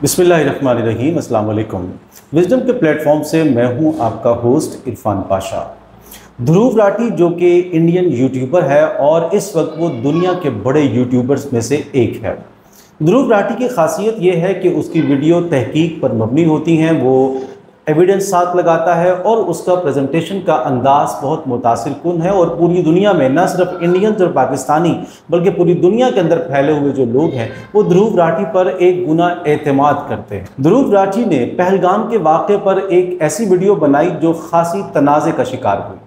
बिस्मिल्लाहिर्रहमानिर्रहीम, अस्सलाम वालेकुम। विजडम के प्लेटफॉर्म से मैं हूं आपका होस्ट इरफान पाशा। ध्रुव राठी जो कि इंडियन यूट्यूबर है और इस वक्त वो दुनिया के बड़े यूट्यूबर्स में से एक है। ध्रुव राठी की खासियत ये है कि उसकी वीडियो तहकीक पर मबनी होती हैं, वो एविडेंस साथ लगाता है और उसका प्रेजेंटेशन का अंदाज़ बहुत मुतासिर कुन है और पूरी दुनिया में न सिर्फ इंडियन और पाकिस्तानी बल्कि पूरी दुनिया के अंदर फैले हुए जो लोग हैं वो ध्रुव राठी पर एक गुना एतमाद करते हैं। ध्रुव राठी ने पहलगाम के वाक़े पर एक ऐसी वीडियो बनाई जो खासी तनाज़े का शिकार हुई,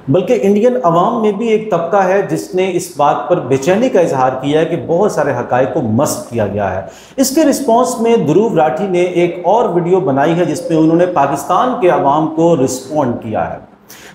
बल्कि इंडियन अवाम में भी एक तबका है जिसने इस बात पर बेचैनी का इजहार किया है कि बहुत सारे हक़ाइक़ को मस्क किया गया है। इसके रिस्पॉन्स में ध्रुव राठी ने एक और वीडियो बनाई है जिसमें उन्होंने पाकिस्तान के अवाम को रिस्पॉन्ड किया है।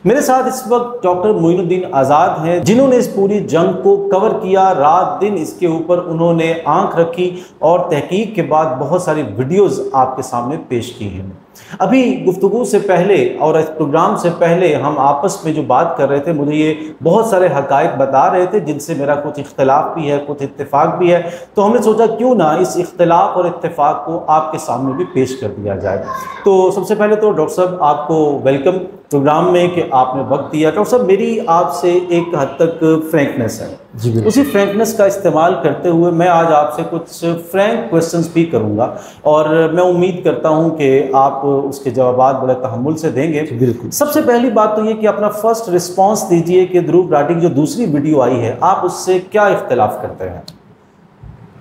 मेरे साथ इस वक्त डॉक्टर मोइनुद्दीन आज़ाद हैं जिन्होंने इस पूरी जंग को कवर किया, रात दिन इसके ऊपर उन्होंने आंख रखी और तहकीक के बाद बहुत सारी वीडियोस आपके सामने पेश की हैं। अभी गुफ्तगू से पहले और इस प्रोग्राम से पहले हम आपस में जो बात कर रहे थे, मुझे ये बहुत सारे हक़ाइक़ बता रहे थे जिनसे मेरा कुछ इख्तलाफ भी है, कुछ इत्तेफाक भी है, तो हमने सोचा क्यों ना इस इख्तलाफ और इत्तेफाक को आपके सामने भी पेश कर दिया जाए। तो सबसे पहले तो डॉक्टर साहब आपको वेलकम प्रोग्राम में कि आपने वक्त दिया। डॉक्टर साहब मेरी आपसे एक हद तक फ्रैंकनेस है जी, उसी फ्रैंकनेस का इस्तेमाल करते हुए मैं आज आपसे कुछ फ्रैंक क्वेश्चंस भी करूंगा और मैं उम्मीद करता हूं कि आप उसके जवाब बड़े तहम्मुल से देंगे। बिल्कुल। सबसे पहली बात तो ये कि अपना फर्स्ट रिस्पॉन्स दीजिए कि ध्रुव राठी की जो दूसरी वीडियो आई है आप उससे क्या इख्तलाफ करते हैं?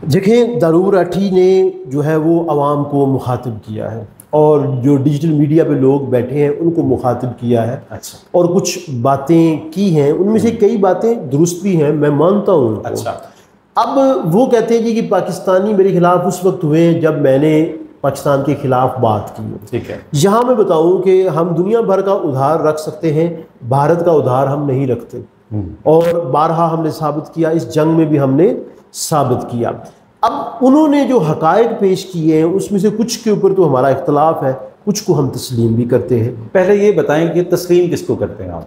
देखिए, ध्रुव राठी ने जो है वो आवाम को मुखातिब किया है और जो डिजिटल मीडिया पे लोग बैठे हैं उनको मुखातिब किया है। अच्छा। और कुछ बातें की हैं, उनमें से कई बातें दुरुस्त भी हैं, मैं मानता हूँ उनको। अच्छा। अब वो कहते हैं जी कि पाकिस्तानी मेरे खिलाफ उस वक्त हुए जब मैंने पाकिस्तान के खिलाफ बात की। ठीक है। यहाँ मैं बताऊँ कि हम दुनिया भर का उधार रख सकते हैं, भारत का उधार हम नहीं रखते और बारहा हमने साबित किया, इस जंग में भी हमने साबित किया। अब उन्होंने जो हक़ाइक़ पेश किए हैं उसमें से कुछ के ऊपर तो हमारा इख्तलाफ है, कुछ को हम तस्लीम भी करते हैं। पहले ये बताएं कि तस्लीम किसको करते हैं आप?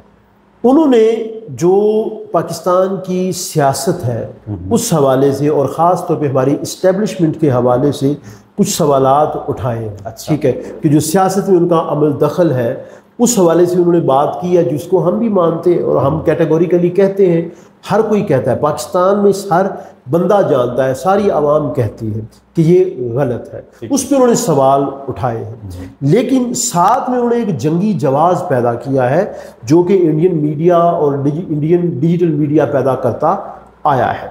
उन्होंने जो पाकिस्तान की सियासत है उस हवाले से और ख़ास तौर पे हमारी इस्टेब्लिशमेंट के हवाले से कुछ सवालात उठाए हैं। अच्छा। ठीक है, कि जो सियासत में उनका अमल दखल है उस हवाले से उन्होंने बात की है जिसको हम भी मानते हैं और हम कैटेगोरिकली कहते हैं, हर कोई कहता है, पाकिस्तान में हर बंदा जानता है, सारी आवाम कहती है कि ये गलत है। उस पर उन्होंने सवाल उठाए हैं, लेकिन साथ में उन्होंने एक जंगी जवाब पैदा किया है जो कि इंडियन मीडिया और इंडियन डिजिटल मीडिया पैदा करता आया है।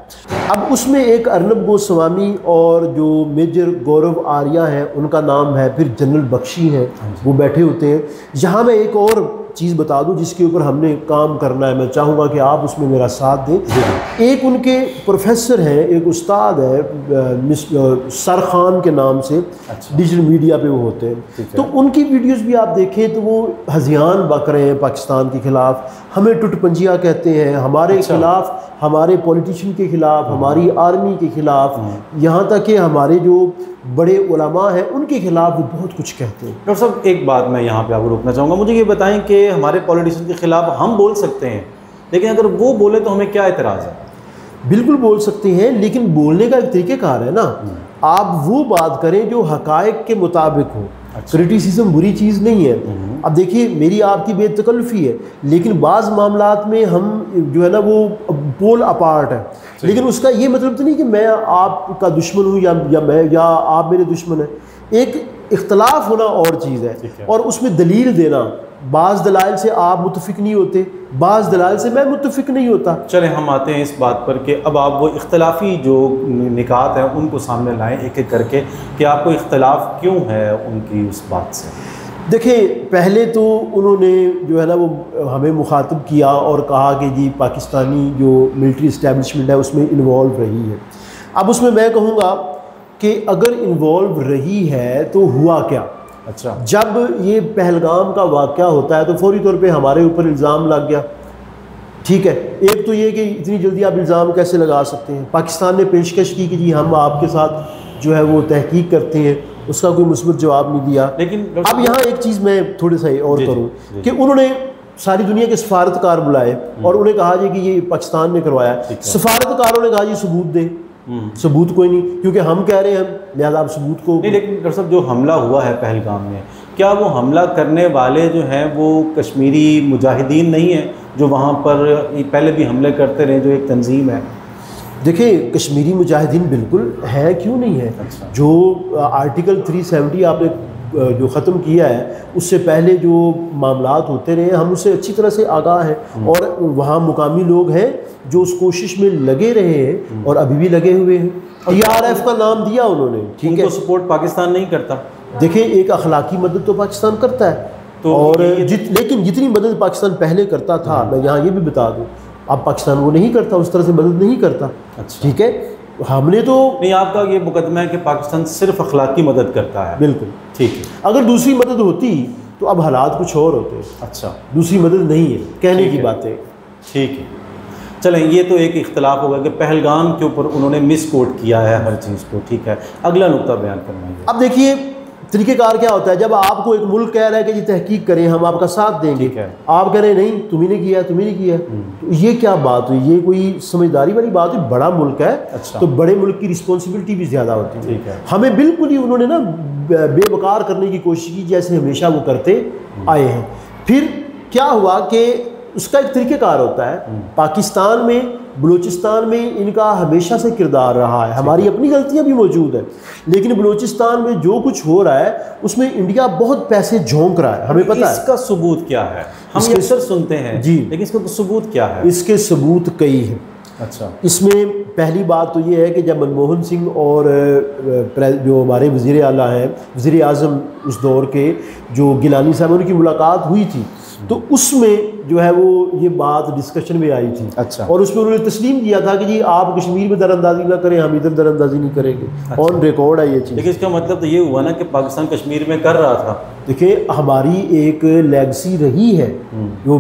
अब उसमें एक अर्नब गोस्वामी और जो मेजर गौरव आर्या हैं उनका नाम है, फिर जनरल बख्शी हैं, वो बैठे होते हैं। यहाँ मैं एक और चीज़ बता दूं जिसके ऊपर हमने काम करना है, मैं चाहूँगा कि आप उसमें मेरा साथ दें। एक उनके प्रोफेसर हैं, एक उस्ताद है सर खान के नाम से। अच्छा। डिजिटल मीडिया पे वो होते हैं, तो उनकी वीडियोस भी आप देखें तो वो हज़ियान बक रहे हैं पाकिस्तान के ख़िलाफ़, हमें टुटपंजिया कहते हैं, हमारे खिलाफ, हमारे पॉलिटिशियन के ख़िलाफ़, हमारी आर्मी के ख़िलाफ़, यहाँ तक कि हमारे जो बड़े उलमा हैं उनके खिलाफ वो बहुत कुछ कहते हैं। डॉक्टर साहब एक बात मैं यहाँ पे आपको रोकना चाहूँगा, मुझे ये बताएं कि हमारे पॉलिटिशियन के खिलाफ हम बोल सकते हैं लेकिन अगर वो बोले तो हमें क्या एतराज़ है? बिल्कुल बोल सकते हैं, लेकिन बोलने का एक तरीक़ेकार है ना। आप वो बात करें जो हक़ाइक़ के मुताबिक हो। अच्छा। क्रिटिसिज्म बुरी चीज़ नहीं है। अब देखिए, मेरी आपकी बेतकल्फ़ी है, लेकिन बाज़ मामलात में हम जो है ना वो पोल अपार्ट है, लेकिन उसका ये मतलब तो नहीं कि मैं आपका दुश्मन हूँ या मैं या आप मेरे दुश्मन हैं। एक इख्तलाफ होना और चीज़ है और उसमें दलील देना, बाज़ दलाइल से आप मुत्तफ़िक नहीं होते, बाज़ दलाइल से मैं मुत्तफ़िक नहीं होता। चले हम आते हैं इस बात पर कि अब आप वो इख्तलाफी जो निकात हैं उनको सामने लाएं एक एक करके कि आपको इख्तलाफ क्यों है उनकी उस बात से। देखिए, पहले तो उन्होंने जो है ना वो हमें मुखातिब किया और कहा कि जी पाकिस्तानी जो मिलिट्री इस्टेब्लिशमेंट है उसमें इन्वॉल्व रही है। अब उसमें मैं कहूँगा कि अगर इन्वॉल्व रही है तो हुआ क्या। अच्छा। जब ये पहलगाम का वाक़या होता है तो फौरी तौर पे हमारे ऊपर इल्ज़ाम लग गया। ठीक है, एक तो ये कि इतनी जल्दी आप इल्ज़ाम कैसे लगा सकते हैं। पाकिस्तान ने पेशकश की कि जी हम आपके साथ जो है वो तहकीक करते हैं, उसका कोई मुस्बत जवाब नहीं दिया। लेकिन अब यहाँ एक चीज़ मैं थोड़ा सा और करूँ कि उन्होंने सारी दुनिया के सफारतकार बुलाए और उन्हें कहा जी कि ये पाकिस्तान ने करवाया। सफारतकारों ने कहा जी सबूत दें, सबूत कोई नहीं, क्योंकि हम कह रहे हैं लिहाजा आप सबूत को नहीं। लेकिन डॉक्टर साहब जो हमला हुआ है पहलगाम में, क्या वो हमला करने वाले जो हैं वो कश्मीरी मुजाहिदीन नहीं है जो वहाँ पर पहले भी हमले करते रहे, जो एक तंजीम है? देखिए कश्मीरी मुजाहिदीन बिल्कुल है, क्यों नहीं है। अच्छा। जो आर्टिकल 370 आपने जो ख़त्म किया है, उससे पहले जो मामलात होते रहे हम उससे अच्छी तरह से आगाह हैं, और वहाँ मुकामी लोग हैं जो उस कोशिश में लगे रहे हैं और अभी भी लगे हुए हैं। TRF का नाम दिया उन्होंने, ठीक है। सपोर्ट पाकिस्तान नहीं करता? देखिए एक अखलाकी मदद तो पाकिस्तान करता है, तो और लेकिन जितनी मदद पाकिस्तान पहले करता था, मैं यहाँ ये भी बता दूँ, अब पाकिस्तान वो नहीं करता, उस तरह से मदद नहीं करता। अच्छा। ठीक है, हमने तो नहीं, आपका ये मुकदमा है कि पाकिस्तान सिर्फ अखलाकी मदद करता है। बिल्कुल ठीक है। अगर दूसरी मदद होती तो अब हालात कुछ और होते। अच्छा, दूसरी मदद नहीं है, कहने की बातें। ठीक है, चलें, ये तो एक इख्तलाफ होगा कि पहलगाम के ऊपर उन्होंने मिस कोट किया है हर चीज़ को। ठीक है, अगला नुक्ता बयान करना है। अब देखिए तरीक़ेकार क्या होता है, जब आपको एक मुल्क कह रहा है कि जी तहकीक करें, हम आपका साथ देंगे, आप कह रहे हैं नहीं तुम्ही ने किया, तुम्ही ने किया, तो ये क्या बात हुई? ये कोई समझदारी वाली बात हुई? बड़ा मुल्क है। अच्छा। तो बड़े मुल्क की रिस्पॉन्सिबिलिटी भी ज़्यादा होती है। ठीक है। हमें बिल्कुल ही उन्होंने ना बेवकार करने की कोशिश की, जैसे हमेशा वो करते आए हैं। फिर क्या हुआ कि उसका एक तरीक़ेकार होता है। पाकिस्तान में, बलूचिस्तान में इनका हमेशा से किरदार रहा है, हमारी अपनी गलतियां भी मौजूद है, लेकिन बलूचिस्तान में जो कुछ हो रहा है उसमें इंडिया बहुत पैसे झोंक रहा है, हमें पता है। इसका सबूत क्या है? हम अक्सर सुनते हैं जी, लेकिन इसका सबूत क्या है? इसके सबूत कई हैं। अच्छा। इसमें पहली बात तो ये है कि जब मनमोहन सिंह और जो हमारे वज़ीर आला हैं, वज़ीर आज़म उस दौर के, जो गिलानी साहब, उनकी मुलाकात हुई थी, तो उसमें जो है वो ये बात डिस्कशन में आई थी। अच्छा। और उसमें उन्होंने तस्लीम किया था कि जी आप कश्मीर में दरअंदाजी ना करें, हम इधर दरअंदाजी नहीं करेंगे। अच्छा। ऑन रिकॉर्ड है ये चीज़। लेकिन इसका मतलब तो ये हुआ ना कि पाकिस्तान कश्मीर में कर रहा था। देखिए हमारी एक लेगसी रही है जो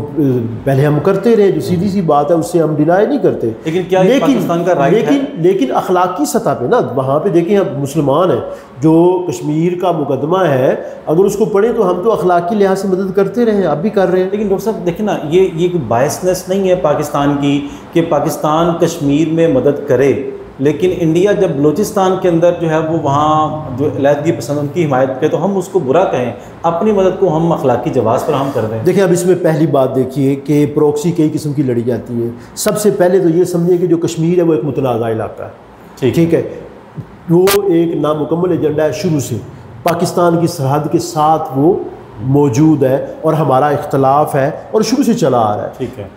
पहले हम करते रहे, जो सीधी सी बात है, उससे हम डिनाई नहीं करते। लेकिन क्या पाकिस्तान का राइट है? लेकिन अखलाकी सतह पे ना, वहाँ पे देखें हम मुसलमान हैं, जो कश्मीर का मुकदमा है अगर उसको पढ़ें तो हम तो अखलाकी लिहाज से मदद करते रहे, अब भी कर रहे हैं। लेकिन डॉक्टर साहब देखिए ना, ये बायसनेस नहीं है पाकिस्तान की कि पाकिस्तान कश्मीर में मदद करे, लेकिन इंडिया जब बलूचिस्तान के अंदर जो है वो वहाँ जो अलहदगी पसंद उनकी हिमायत करे तो हम उसको बुरा कहें, अपनी मदद को हम अखलाकी जवाज़ पर हम कर दें। देखिए अब इसमें पहली बात देखिए कि प्रॉक्सी कई किस्म की लड़ी जाती है। सबसे पहले तो ये समझिए कि जो कश्मीर है वो एक मुतनाज़ा इलाका है। ठीक है, वो एक नामुकम्मल एजेंडा है, शुरू से पाकिस्तान की सरहद के साथ वो मौजूद है और हमारा इख्तलाफ है और शुरू से चला आ रहा है। ठीक है,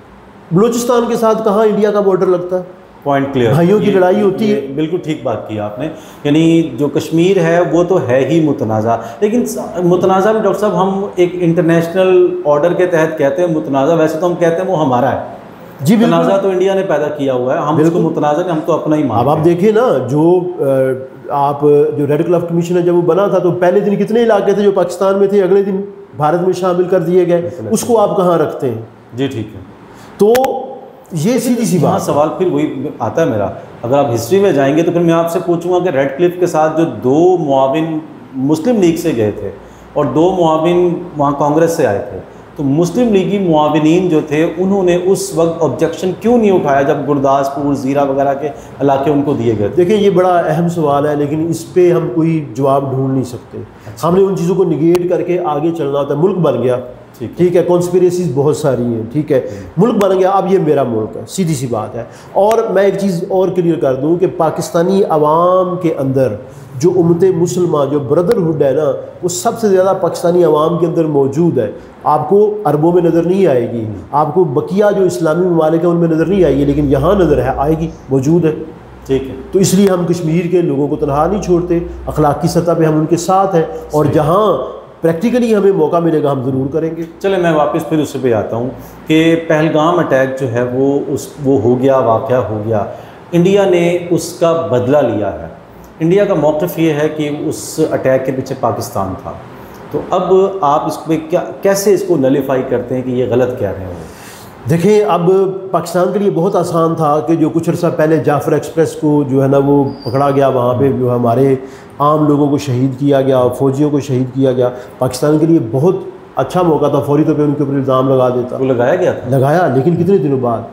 बलूचिस्तान के साथ कहाँ इंडिया का बॉर्डर लगता है? Point clear. भाइयों की लड़ाई होती है। बिल्कुल ठीक बात की आपने, यानी जो कश्मीर है वो तो है ही मुतनाज़ा, लेकिन मुतनाज़ा भी डॉक्टर साहब हम एक इंटरनेशनल ऑर्डर के तहत कहते हैं मुतनाज़ा, वैसे तो हम कहते हैं वो हमारा है जी। मुतनाज़ा तो इंडिया ने पैदा किया हुआ है, हम उसको मुतनाज़ा नहीं, हम तो अपना ही मानते हैं। अब आप देखिए ना, जो रेड क्लिफ कमीशन है जब वो बना था तो पहले दिन कितने इलाके थे जो पाकिस्तान में थे, अगले दिन भारत में शामिल कर दिए गए, उसको आप कहाँ रखते हैं जी? ठीक है, तो ये सीधी सी बात। सवाल फिर वही आता है मेरा, अगर आप हिस्ट्री में जाएंगे तो फिर मैं आपसे पूछूंगा कि रेड क्लिफ के साथ जो 2 मुआविन मुस्लिम लीग से गए थे और 2 मुआविन वहाँ कांग्रेस से आए थे, तो मुस्लिम लीगी मुआविनीन जो थे उन्होंने उस वक्त ऑब्जेक्शन क्यों नहीं उठाया जब गुरदासपुर, ज़ीरा वगैरह के इलाके उनको दिए गए थे? देखिए ये बड़ा अहम सवाल है, लेकिन इस पर हम कोई जवाब ढूंढ नहीं सकते। अच्छा। हमने उन चीज़ों को निगेट करके आगे चलना होता है। मुल्क बन गया, ठीक है, कॉन्स्पिरेसीज बहुत सारी हैं, ठीक है, मुल्क बन गया, अब ये मेरा मुल्क है, सीधी सी बात है। और मैं एक चीज़ और क्लियर कर दूं कि पाकिस्तानी अवाम के अंदर जो उम्मत मुसलमान, जो ब्रदरहुड है ना, वो सबसे ज़्यादा पाकिस्तानी अवाम के अंदर मौजूद है। आपको अरबों में नज़र नहीं आएगी, आपको बकिया जो इस्लामी ममालिक है उनमें नज़र नहीं आएगी, लेकिन यहाँ नज़र है, आएगी, मौजूद है। ठीक है, तो इसलिए हम कश्मीर के लोगों को तनहा नहीं छोड़ते, अखलाकी सतह पे हम उनके साथ हैं, और जहाँ प्रैक्टिकली हमें मौका मिलेगा हम ज़रूर करेंगे। चले मैं वापस फिर उससे पे आता हूँ कि पहलगाम अटैक जो है वो हो गया, वाक़या हो गया, इंडिया ने उसका बदला लिया है। इंडिया का मौक़िफ़ ये है कि उस अटैक के पीछे पाकिस्तान था, तो अब आप इस पर कैसे इसको नलीफाई करते हैं कि ये गलत कह रहे हैं? देखिए अब पाकिस्तान के लिए बहुत आसान था कि जो कुछ अर्सा पहले जाफ़र एक्सप्रेस को जो है ना वो पकड़ा गया, वहाँ पे जो हमारे आम लोगों को शहीद किया गया, फ़ौजियों को शहीद किया गया। पाकिस्तान के लिए बहुत अच्छा मौका था, फौरी तौर पे उनके ऊपर इल्ज़ाम लगा देता। वो लगाया गया था? लगाया, लेकिन कितने दिनों बाद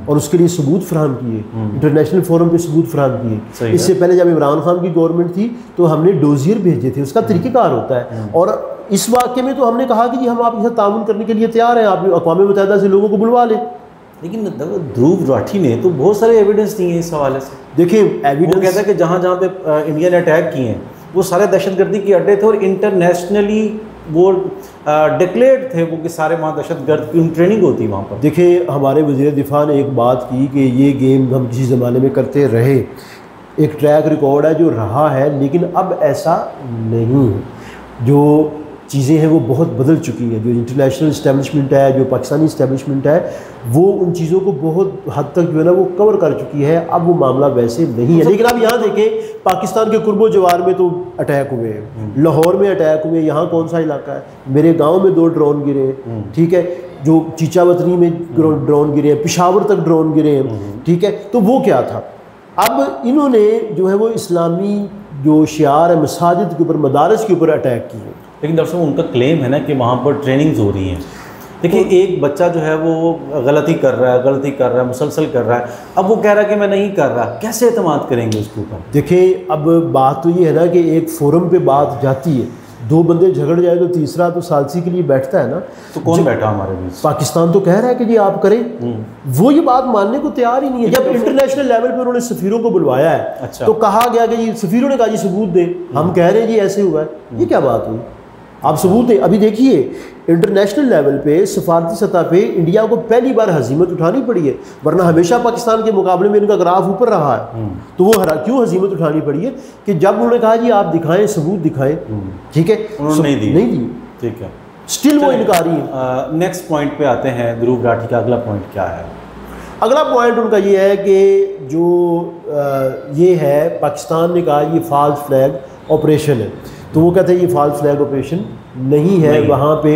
और उसके लिए सबूत फराहम किए, इंटरनेशनल फोरम पे सबूत फराहम किए। इससे पहले जब इमरान खान की गवर्नमेंट थी तो हमने डोजियर भेजे थे, उसका तरीक़ेकार होता है। और इस वाक़े में तो हमने कहा कि जी हम आपके साथ ताउन करने के लिए तैयार हैं, आप अक़वाम मुत्तहिदा से लोगों को बुलवा लें। लेकिन ध्रुव राठी ने तो बहुत सारे एविडेंस दिए हैं इस हवाले से। देखिए एविडेंस कहता है कि जहाँ जहाँ पे इंडिया ने अटैक किए हैं वो सारे दहशतगर्दी के अड्डे थे और इंटरनेशनली वो डिक्लेयर्ड थे वो कि सारे वहाँ दहशतगर्द की ट्रेनिंग होती वहाँ पर। देखिए हमारे वज़ीर दिफा ने एक बात की कि ये गेम हम किसी ज़माने में करते रहे, एक ट्रैक रिकॉर्ड है जो रहा है, लेकिन अब ऐसा नहीं है। जो चीज़ें हैं वो बहुत बदल चुकी हैं। जो इंटरनेशनल इस्टेब्लिशमेंट है, जो पाकिस्तानी इस्टेब्लिशमेंट है, वो उन चीज़ों को बहुत हद तक जो है ना वो कवर कर चुकी है। अब वो मामला वैसे नहीं है। लेकिन अब यहाँ देखें पाकिस्तान के कुर्बो जवार में तो अटैक हुए हैं, लाहौर में अटैक हुए, यहाँ कौन सा इलाका है, मेरे गाँव में 2 ड्रोन गिरे हैं, ठीक है, जो चीचावतनी में ड्रोन गिरे हैं, पेशावर तक ड्रोन गिरे हैं, ठीक है। तो वो क्या था, अब इन्होंने जो है वो इस्लामी जो शियार है मसाजिद के ऊपर, मदारस के ऊपर अटैक किए। लेकिन दरअसल उनका क्लेम है ना कि वहाँ पर ट्रेनिंग्स हो रही हैं। देखिए एक बच्चा जो है वो गलती कर रहा है मुसलसल कर रहा है, अब वो कह रहा है कि मैं नहीं कर रहा, कैसे एतमाद करेंगे उसके ऊपर? देखिए अब बात तो ये है ना कि एक फोरम पे बात जाती है, 2 बंदे झगड़ जाए तो तीसरा तो सालसी के लिए बैठता है ना। तो कौन बैठा हमारे बीच? पाकिस्तान तो कह रहा है कि जी आप करें, वो ये बात मानने को तैयार ही नहीं है। जब इंटरनेशनल लेवल पे उन्होंने सफीरों को बुलवाया है, अच्छा। तो कहा गया कि जी सफीरों ने कहा जी सबूत दें, हम कह रहे हैं जी ऐसे हुआ है, ये क्या बात हुई, आप सबूत दें। अभी देखिए इंटरनेशनल लेवल पे सफारती सतह पे इंडिया को पहली बार हजीमत उठानी पड़ी है, वरना हमेशा पाकिस्तान के मुकाबले में इनका ग्राफ ऊपर रहा है। तो वो क्यों हजीमत उठानी पड़ी है कि जब उन्होंने कहा जी आप दिखाएं, सबूत दिखाएं, ठीक है, नहीं दी, ठीक है, स्टिल वो इनकारी है। नेक्स्ट पॉइंट पे आते हैं, ध्रुव राठी का अगला पॉइंट क्या है? अगला पॉइंट उनका ये है कि जो ये है पाकिस्तान ने कहा ये फॉल्स फ्लैग ऑपरेशन है, तो वो कहते हैं ये फॉल्स फ्लैग ऑपरेशन नहीं है, वहाँ पे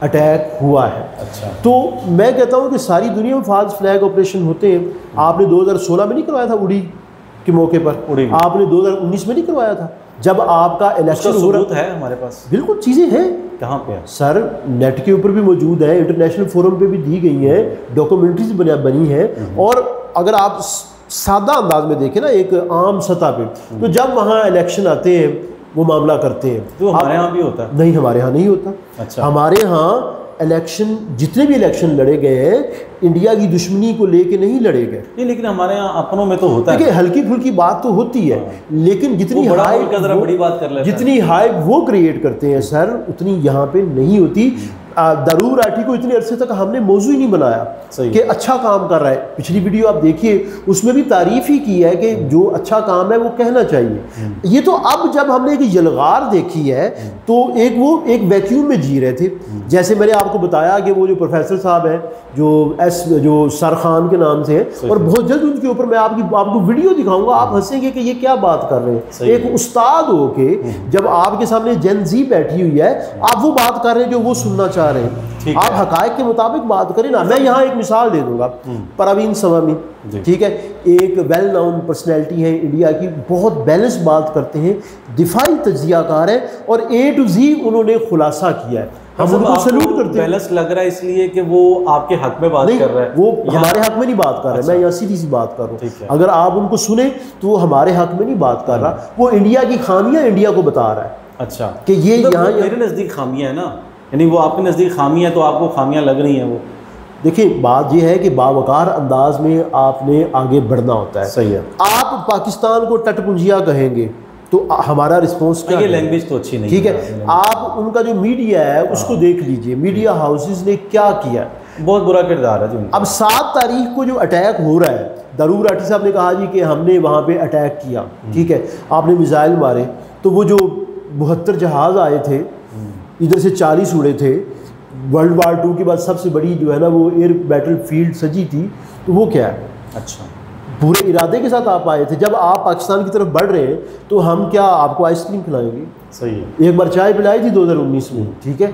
अटैक हुआ है। अच्छा। तो मैं कहता हूँ कि सारी दुनिया में फॉल्स फ्लैग ऑपरेशन होते हैं। आपने 2016 में नहीं करवाया था उड़ी के मौके पर, आपने 2019 में नहीं करवाया था जब आपका इलेक्शन हो रहा है हमारे पास? बिल्कुल चीज़ें हैं। कहाँ पे सर? नेट के ऊपर भी मौजूद है, इंटरनेशनल फोरम पे भी दी गई है, डॉक्यूमेंट्रीज बनी है। और अगर आप सादा अंदाज में देखें ना एक आम सतह पे, तो जब वहाँ इलेक्शन आते हैं वो मामला करते हैं। तो हमारे यहाँ भी होता है? नहीं, हमारे यहाँ नहीं होता। अच्छा। हमारे यहाँ इलेक्शन, जितने भी इलेक्शन लड़े गए हैं, इंडिया की दुश्मनी को लेके नहीं लड़े गए। नहीं, लेकिन हमारे यहाँ अपनों में तो होता है। देखिए हल्की फुल्की बात तो होती है, लेकिन जितनी हाइप, बड़ी बात कर लेते हैं, जितनी हाइप वो क्रिएट करते हैं सर, उतनी यहाँ पे नहीं होती। ध्रुव राठी को इतने अरसे तक हमने मौजू ही नहीं बनाया कि अच्छा काम कर रहा है। पिछली वीडियो आप देखिए, उसमें भी तारीफ ही की है कि जो अच्छा काम है वो कहना चाहिए। ये तो अब जब हमने एक यलगार देखी है तो वो एक वैक्यूम में जी रहे थे। जैसे मैंने आपको बताया कि वो जो प्रोफेसर साहब हैं जो सर खान के नाम से हैं, और बहुत जल्द उनके ऊपर मैं आपको वीडियो दिखाऊंगा, आप हंसेंगे कि ये क्या बात कर रहे हैं। एक उस्ताद हो के जब आपके सामने जेन जी बैठी हुई है, आप वो बात कर रहे हैं जो वो सुनना चाह रहे हैं। आप हकायक के मुताबिक बात करें ना। मैं यहाँ एक मिसाल दे दूंगा, परवीन सवामी, ठीक है, एक वेल नाउन पर्सनैलिटी है इंडिया की, बहुत बैलेंस बात करते हैं, दिफाई तज्जियाकार है, और A to Z उन्होंने खुलासा किया है। हम उनको सैल्यूट करते हैं। बैलेंस लग रहा है इसलिए कि वो आपके हक में बात कर रहा है, वो हमारे हक में नहीं बात कर रहा है। मैं यहाँ सीधी सी बात कर रहा हूँ, अगर आप उनको सुने तो वो हमारे हक में नहीं बात कर रहा, वो इंडिया की खामियां इंडिया को बता रहा है। अच्छा, कि ये यहाँ मेरे नज़दीक खामियां है ना, यानी वो आपके नज़दीक खामियां, तो आपको खामियां लग रही हैं। वो देखिए बात यह है कि बावकार अंदाज में आपने आगे बढ़ना होता है। सही है। आप पाकिस्तान को टटपुंजिया कहेंगे तो हमारा रिस्पॉन्स क्या है? लैंग्वेज तो अच्छी नहीं, ठीक है। आप उनका जो मीडिया है उसको देख लीजिए, मीडिया हाउसेस ने क्या किया, बहुत बुरा किरदार है जो। अब 7 तारीख को जो अटैक हो रहा है, ध्रुव राठी साहब ने कहा जी कि हमने वहाँ पे अटैक किया, ठीक है, आपने मिसाइल मारे, तो वो जो 72 जहाज़ आए थे, इधर से 40 उड़े थे, वर्ल्ड वार 2 के बाद सबसे बड़ी जो है ना वो एयर बैटल फील्ड सजी थी, तो वो क्या है? अच्छा, पूरे इरादे के साथ आप आए थे। जब आप पाकिस्तान की तरफ बढ़ रहे हैं तो हम क्या आपको आइसक्रीम खिलाएंगे? सही है। एक बार चाय पिलाई थी 2019 में, ठीक है।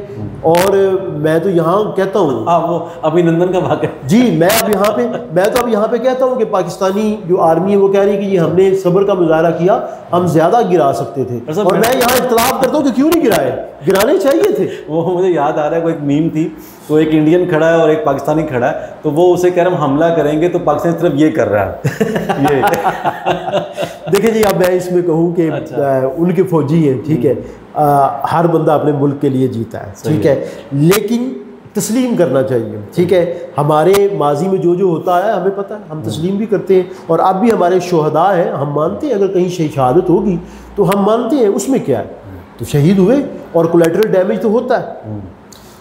और मैं तो यहाँ कहता हूँ, हाँ वो अभिनंदन का वाक़या जी, मैं तो अब यहाँ पे कहता हूँ कि पाकिस्तानी जो आर्मी है वो कह रही है कि ये हमने सब्र का मुजाहरा किया, हम ज़्यादा गिरा सकते थे। और मैं यहाँ इख्तलाफ करता हूँ कि क्यों नहीं गिराए, गिराने चाहिए थे। वो मुझे याद आ रहा है, कोई एक मीम थी, तो एक इंडियन खड़ा है और एक पाकिस्तानी खड़ा है, तो वो उसे कह रहा हम हमला करेंगे तो पाकिस्तान की तरफ ये कर रहा है ये देखिए जी, अब मैं इसमें कहूँ कि उनके फौजी हैं, ठीक है, हर बंदा अपने मुल्क के लिए जीता है, ठीक है, लेकिन तस्लीम करना चाहिए, ठीक है। हमारे माजी में जो जो होता है हमें पता है, हम तस्लीम भी करते हैं, और अब भी हमारे शोहदा हैं, हम मानते हैं अगर कहीं शहादत होगी तो हम मानते हैं, उसमें क्या है, तो शहीद हुए और कोलैटरल डैमेज तो होता है।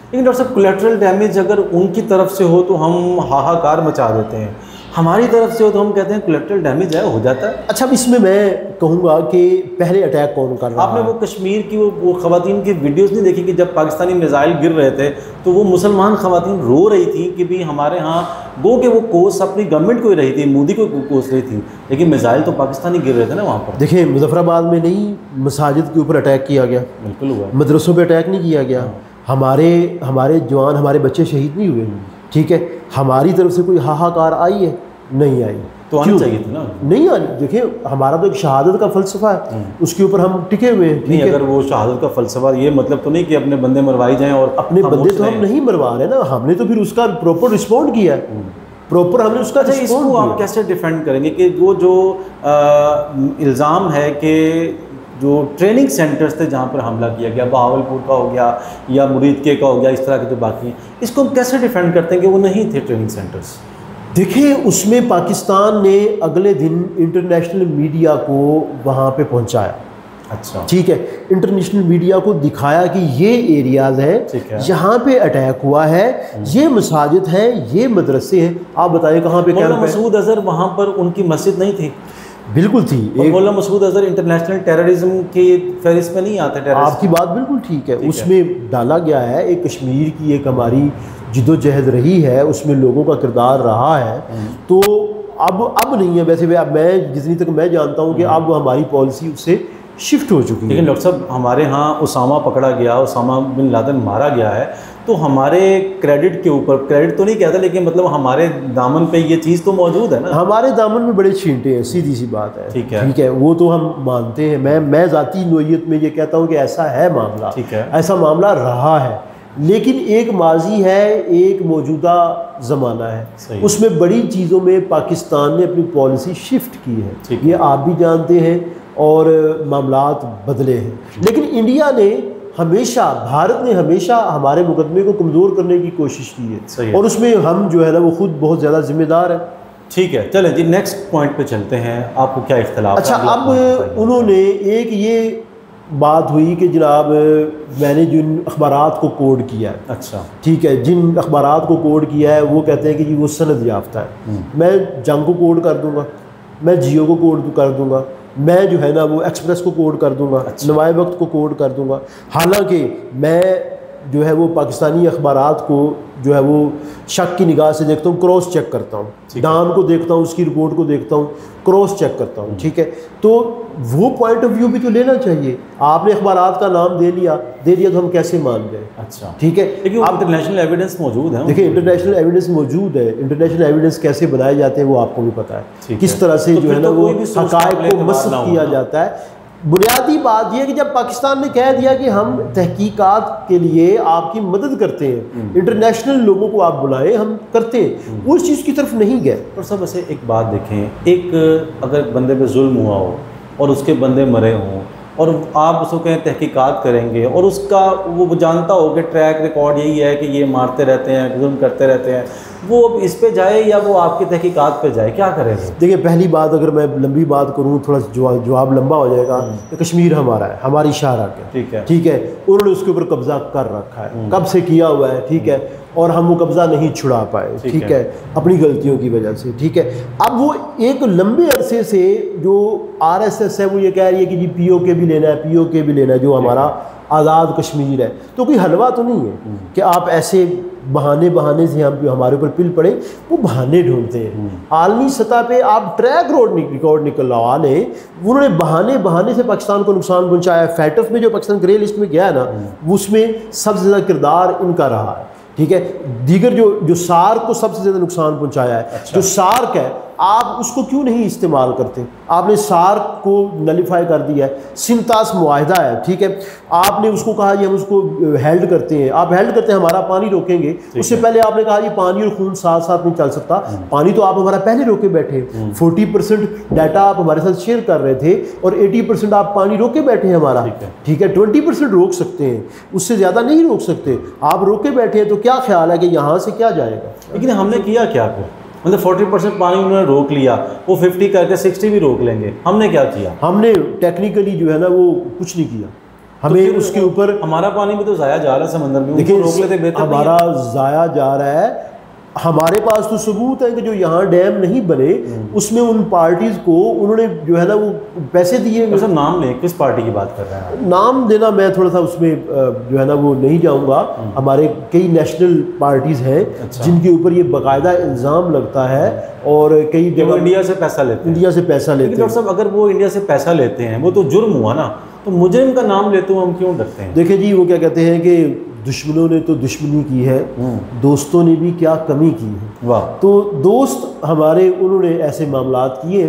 लेकिन डॉक्टर साहब, कोलैटरल डैमेज अगर उनकी तरफ से हो तो हम हाहाकार मचा देते हैं, हमारी तरफ से हो तो हम कहते हैं कोलैटरल डैमेज है, हो जाता है। अच्छा, अब इसमें मैं कहूँगा कि पहले अटैक कौन कर रहा है। आपने वो कश्मीर की वो ख़वातीन की वीडियोस नहीं देखी कि जब पाकिस्तानी मिसाइल गिर रहे थे तो वो मुसलमान ख़वातीन रो रही थी कि भी हमारे यहाँ गो के वो कोस अपनी गवर्नमेंट को ही रही थी, मोदी को कोस रही थी, लेकिन मिसाइल तो पाकिस्तानी गिर रहे थे ना वहाँ पर। देखिए, मुजफ्फराबाद में नहीं, मसाजिद के ऊपर अटैक किया गया, बिल्कुल हुआ, मदरसों पर अटैक नहीं किया गया, हमारे जवान, हमारे बच्चे शहीद नहीं हुए, ठीक है। हमारी तरफ से कोई हाहाकार आई है? नहीं आई। तो आनी चाहिए थी ना, नहीं आनी। देखिए, हमारा तो एक शहादत का फ़लसफ़ा है, उसके ऊपर हम टिके हुए हैं। नहीं, अगर वो शहादत का फ़लसफ़ा, ये मतलब तो नहीं कि अपने बंदे मरवाई जाएं, और अपने बंदे तो हम नहीं मरवा रहे ना, हमने तो फिर उसका प्रॉपर रिस्पॉन्ड किया है, प्रॉपर हमने उसका। अच्छा, इसको आप कैसे डिफेंड करेंगे कि वो जो इल्ज़ाम है कि जो ट्रेनिंग सेंटर्स थे जहाँ पर हमला किया गया, बहावलपुर का हो गया या मुरीदके का हो गया, इस तरह के जो बाकी हैं, इसको हम कैसे डिफेंड करते हैं कि वो नहीं थे ट्रेनिंग सेंटर्स? देखिए, उसमें पाकिस्तान ने अगले दिन इंटरनेशनल मीडिया को वहाँ पे पहुँचाया। अच्छा, ठीक है, इंटरनेशनल मीडिया को दिखाया कि ये एरियाज़ हैं यहाँ पे अटैक हुआ है, ये मसाजिद हैं, ये मदरसे हैं। आप बताइए कहाँ पे कैंप है? मसूद अजहर वहाँ पर उनकी मस्जिद नहीं थी? बिल्कुल थी। मौलाना मसूद अजहर इंटरनेशनल टेररिज्म की फहरिस्त में नहीं आते। आपकी बात बिल्कुल ठीक है, उसमें डाला गया है, एक कश्मीर की एक हमारी जिद्दोजहद रही है, उसमें लोगों का किरदार रहा है। तो अब नहीं है, वैसे अब मैं जितनी तक मैं जानता हूँ कि अब हमारी पॉलिसी उससे शिफ्ट हो चुकी है। लेकिन डॉक्टर साहब, हमारे यहाँ उसामा पकड़ा गया, उसामा बिन लादेन मारा गया है, तो हमारे क्रेडिट के ऊपर, क्रेडिट तो नहीं कहता लेकिन मतलब हमारे दामन पे ये चीज़ तो मौजूद है ना। हमारे दामन में बड़े छींटे हैं, सीधी सी बात है। ठीक है, ठीक है, वो तो हम मानते हैं। मैं ज़ाती नोयत में ये कहता हूँ कि ऐसा है मामला, ठीक है, ऐसा मामला रहा है, लेकिन एक माजी है, एक मौजूदा ज़माना है, उसमें बड़ी चीज़ों में पाकिस्तान ने अपनी पॉलिसी शिफ्ट की है, ये आप भी जानते हैं, और मामलात बदले हैं। लेकिन इंडिया ने हमेशा, भारत ने हमेशा हमारे मुकदमे को कमज़ोर करने की कोशिश की है, और उसमें हम जो है ना वो खुद बहुत ज़्यादा जिम्मेदार है। ठीक है, चलें जी, नेक्स्ट पॉइंट पे चलते हैं। आपको क्या इख्तलाफ? अच्छा, अब उन्होंने एक ये बात हुई कि जनाब मैंने जिन अखबारात को कोड किया है, अच्छा ठीक है, जिन अखबारात को कोड किया है वो कहते हैं कि जी वो सनद याफ्ता है। मैं जंग को कोड कर दूंगा, मैं जियो को कोड कर दूंगा, मैं जो है ना वो एक्सप्रेस को कोड कर दूंगा, नवाए वक्त को कोड कर दूंगा। हालांकि मैं जो है वो पाकिस्तानी अखबारात को जो है वो शक की निगाह से देखता हूँ, क्रॉस चेक करता हूँ, डान को देखता हूँ, उसकी रिपोर्ट को देखता हूँ, क्रॉस चेक करता हूँ, ठीक है। तो वो पॉइंट ऑफ व्यू भी तो लेना चाहिए। आपने अखबारात का नाम दे लिया तो हम कैसे मान गए? अच्छा ठीक है, लेकिन आप इंटरनेशनल एविडेंस मौजूद है। देखिए, इंटरनेशनल एविडेंस मौजूद है, इंटरनेशनल एविडेंस कैसे बनाए जाते हैं वो आपको भी पता है, किस तरह से जो है ना वो हक़ाइक़ को मस्ख़ किया जाता है। बुनियादी बात यह कि जब पाकिस्तान ने कह दिया कि हम तहकीकात के लिए आपकी मदद करते हैं, इंटरनेशनल लोगों को आप बुलाएं, हम करते हैं, उस चीज़ की तरफ नहीं गए। और सब ऐसे एक बात देखें, एक अगर बंदे पे जुल्म हुआ हो और उसके बंदे मरे हों और आप उसको कहें तहकीकात करेंगे, और उसका वो जानता हो कि ट्रैक रिकॉर्ड यही है कि ये मारते रहते हैं, जुल्म करते रहते हैं, वो इस पे जाए या वो आपकी तहकीकात पे जाए, क्या करेंगे? देखिए, पहली बात, अगर मैं लंबी बात करूँ, थोड़ा जवाब लंबा हो जाएगा। तो कश्मीर हमारा है, हमारी शाहराह है, ठीक है, उन्होंने उसके ऊपर कब्जा कर रखा है, कब से किया हुआ है, ठीक है। और हम वो कब्ज़ा नहीं छुड़ा पाए, ठीक है, अपनी गलतियों की वजह से, ठीक है। अब वो एक लंबे अरसे से जो RSS है वो ये कह रही है कि जी POK भी लेना है, POK भी लेना है, जो हमारा आज़ाद कश्मीर है। तो कोई हलवा तो नहीं है कि आप ऐसे बहाने से हम हमारे ऊपर पिल पड़े, वो बहाने ढूंढते हैं। आलमी सतह पे आप ट्रैक रिकॉर्ड निकलवा लें, उन्होंने बहाने से पाकिस्तान को नुकसान पहुंचाया। फैटफ में जो पाकिस्तान ग्रे लिस्ट में गया है ना, उसमें सबसे ज़्यादा किरदार इनका रहा है, ठीक है। दीगर जो सार्क को सबसे ज़्यादा नुकसान पहुंचाया है, अच्छा। जो सार्क है, आप उसको क्यों नहीं इस्तेमाल करते? आपने सार्क को नलीफाई कर दिया है। सिंतास मुआहिदा है, ठीक है, आपने उसको कहा जी हम उसको हेल्ड करते हैं, आप हेल्ड करते हैं, हमारा पानी रोकेंगे। उससे पहले आपने कहा जी पानी और खून साथ साथ नहीं चल सकता। पानी तो आप हमारा पहले रोके बैठे, 40% डाटा आप हमारे साथ शेयर कर रहे थे और 80% आप पानी रोके बैठे हैं हमारा, ठीक है। 20% रोक सकते हैं, उससे ज़्यादा नहीं रोक सकते। आप रोके बैठे हैं, तो क्या ख्याल है कि यहाँ से क्या जाएगा? लेकिन हमने किया क्या फिर? मतलब 40% पानी उन्होंने रोक लिया, वो 50 करके 60 भी रोक लेंगे, हमने क्या किया? हमने टेक्निकली जो है ना वो कुछ नहीं किया। हमें तो उसके ऊपर हमारा पानी भी तो ज़ाया जा रहा है समंदर में, देखिए रोक लेते बेहतर। हमारा ज़ाया जा रहा है। हमारे पास तो सबूत है कि जो यहाँ डैम नहीं बने उसमें उन पार्टीज को उन्होंने जो है ना वो पैसे दिए। तो नाम लें, किस पार्टी की बात कर रहे हैं? नाम देना मैं थोड़ा सा उसमें जो है ना वो नहीं जाऊँगा। हमारे कई नेशनल पार्टीज़ हैं, अच्छा, जिनके ऊपर ये बाकायदा इल्ज़ाम लगता है और कई जगह इंडिया से पैसा लेते हैं। इंडिया से पैसा लेते हैं। डॉक्टर साहब, अगर वो इंडिया से पैसा लेते हैं, वो तो जुर्म हुआ ना, तो मुजरिम का नाम लेते हुए हम क्यों डरते हैं? देखिए जी, वो क्या कहते हैं कि दुश्मनों ने तो दुश्मनी की है, दोस्तों ने भी क्या कमी की है। वाह। तो दोस्त हमारे उन्होंने ऐसे मामलात किए,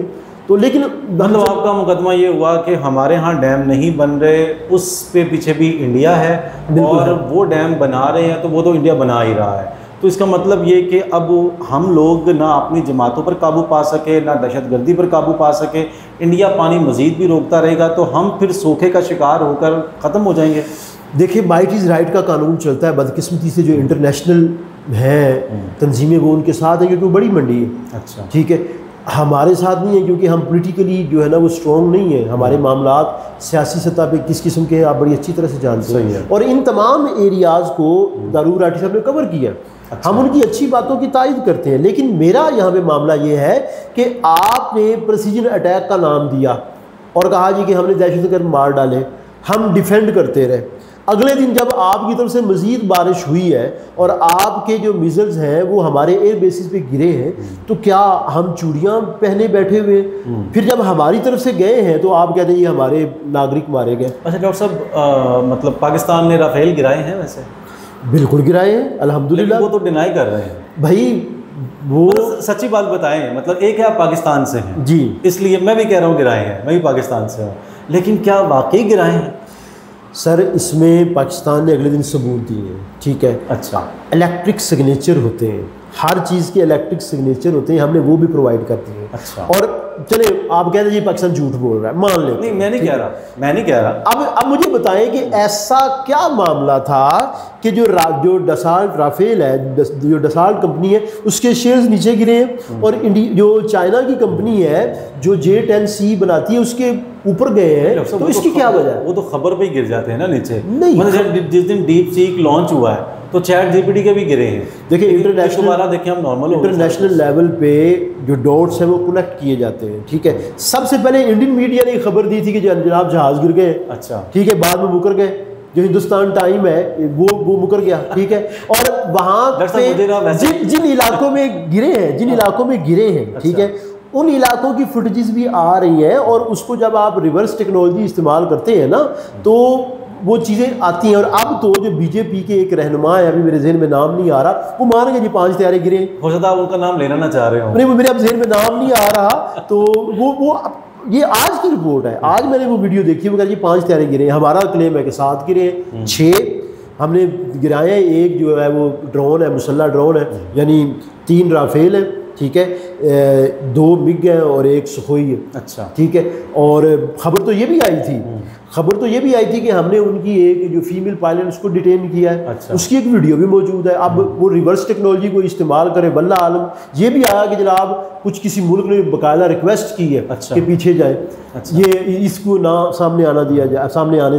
तो लेकिन मतलब आपका मुकदमा ये हुआ कि हमारे यहाँ डैम नहीं बन रहे, उस पे पीछे भी इंडिया है और वो डैम बना रहे हैं, तो वो तो इंडिया बना ही रहा है। तो इसका मतलब ये कि अब हम लोग ना अपनी जमातों पर काबू पा सके, ना दहशतगर्दी पर काबू पा सके, इंडिया पानी मज़ीद भी रोकता रहेगा, तो हम फिर सूखे का शिकार होकर ख़त्म हो जाएंगे। देखिए, माइट इज़ राइट का कानून चलता है। बदकिस्मती से जो इंटरनेशनल हैं तंजीमें वो उनके साथ हैं, क्योंकि वो बड़ी मंडी है, अच्छा, ठीक है। हमारे साथ नहीं है, क्योंकि हम पॉलिटिकली जो है ना वो स्ट्रॉन्ग नहीं है। हमारे मामलात सियासी सतह पे किस किस्म के आप बड़ी अच्छी तरह से जानते हैं, और इन तमाम एरियाज़ को दारूर राठी साहब ने कवर किया। अच्छा। हम उनकी अच्छी बातों की तायद करते हैं, लेकिन मेरा यहाँ पे मामला ये है कि आपने प्रेसिजन अटैक का नाम दिया और कहा जी कि हमने दहशतगर्द मार डाले, हम डिफेंड करते रहे। अगले दिन जब आपकी तरफ से मज़ीद बारिश हुई है और आपके जो मिज़ल्स हैं वो हमारे एयर बेसिस पे गिरे हैं, तो क्या हम चूड़ियाँ पहने बैठे हुए? फिर जब हमारी तरफ से गए हैं तो आप कहते हैं ये हमारे नागरिक मारे गए। अच्छा डॉक्टर साहब, मतलब पाकिस्तान ने राफेल गिराए हैं? वैसे बिल्कुल गिराए हैं, अल्हम्दुलिल्लाह। वो तो डिनाई कर रहे हैं भाई, वो मतलब सच्ची बात बताएं। मतलब एक है आप पाकिस्तान से हैं जी, इसलिए मैं भी कह रहा हूँ गिराए हैं, मैं भी पाकिस्तान से हूँ, लेकिन क्या वाकई गिराए हैं? सर, इसमें पाकिस्तान ने अगले दिन सबूत दिए हैं, ठीक है। अच्छा, इलेक्ट्रिक सिग्नेचर होते हैं, हर चीज़ के इलेक्ट्रिक सिग्नेचर होते हैं, हमने वो भी प्रोवाइड करते हैं। अच्छा। और चले आप कहते हैं जी पाकिस्तान झूठ बोल रहा है, मान लेते। नहीं, मैं नहीं कह रहा। अब मुझे बताएं कि ऐसा क्या मामला था कि जो डसाल्ट राफेल है, जो डसाल्ट कंपनी है, उसके शेयर्स नीचे गिरे हैं, और जो चाइना की कंपनी है जो J10C बनाती है उसके ऊपर गए हैं। तो इसकी क्या वजह है? वो तो खबर पे ही गिर जाते हैं ना नीचे। नहीं, मतलब जिस दिन डीप सीक लॉन्च हुआ है तो ChatGPT के भी गिरे हैं। देखिए, इंटरनेशनल लेवल पे जो डॉट्स हैं वो कनेक्ट किए जाते हैं, ठीक है। सबसे पहले इंडियन मीडिया ने खबर दी थी कि जनाब जहाज गिर गए, अच्छा, ठीक है, बाद में मुकर गए। जो हिंदुस्तान टाइम है वो मुकर गया, ठीक है। और वहाँ पे जिन इलाकों में गिरे हैं, ठीक है, उन इलाकों की फुटेजेस भी आ रही हैं, और उसको जब आप रिवर्स टेक्नोलॉजी इस्तेमाल करते हैं ना तो वो चीज़ें आती हैं। और अब तो जो बीजेपी के एक रहनुमा है, अभी मेरे जहन में नाम नहीं आ रहा, वो मान गए जी 5 तैयारे गिरे। हो सकता है उनका नाम लेना ना चाह रहे हो। नहीं, मेरे अब जहन में नाम नहीं आ रहा, तो वो ये आज की रिपोर्ट है, आज मैंने वो वीडियो देखी, वो कह रही 5 तैयारे गिरे। हमारा क्लेम है कि 7 गिरे, 6 हमने गिराए हैं। एक जो है वो ड्रोन है, मुसल्ला ड्रोन है, यानी 3 राफेल है, ठीक है। 2 मिग हैं और 1 सुखोई है। अच्छा, ठीक है। और खबर तो ये भी आई थी, खबर तो ये भी आई थी कि हमने उनकी एक जो फीमेल पायलट उसको डिटेन किया है। अच्छा। उसकी एक वीडियो भी मौजूद है। अब वो रिवर्स टेक्नोलॉजी को इस्तेमाल करे, वल्ला आलम। ये भी आया कि जनाब कुछ किसी मुल्क ने बाकायदा रिक्वेस्ट की है अच्छा। कि पीछे जाए। अच्छा। ये इसको ना सामने आने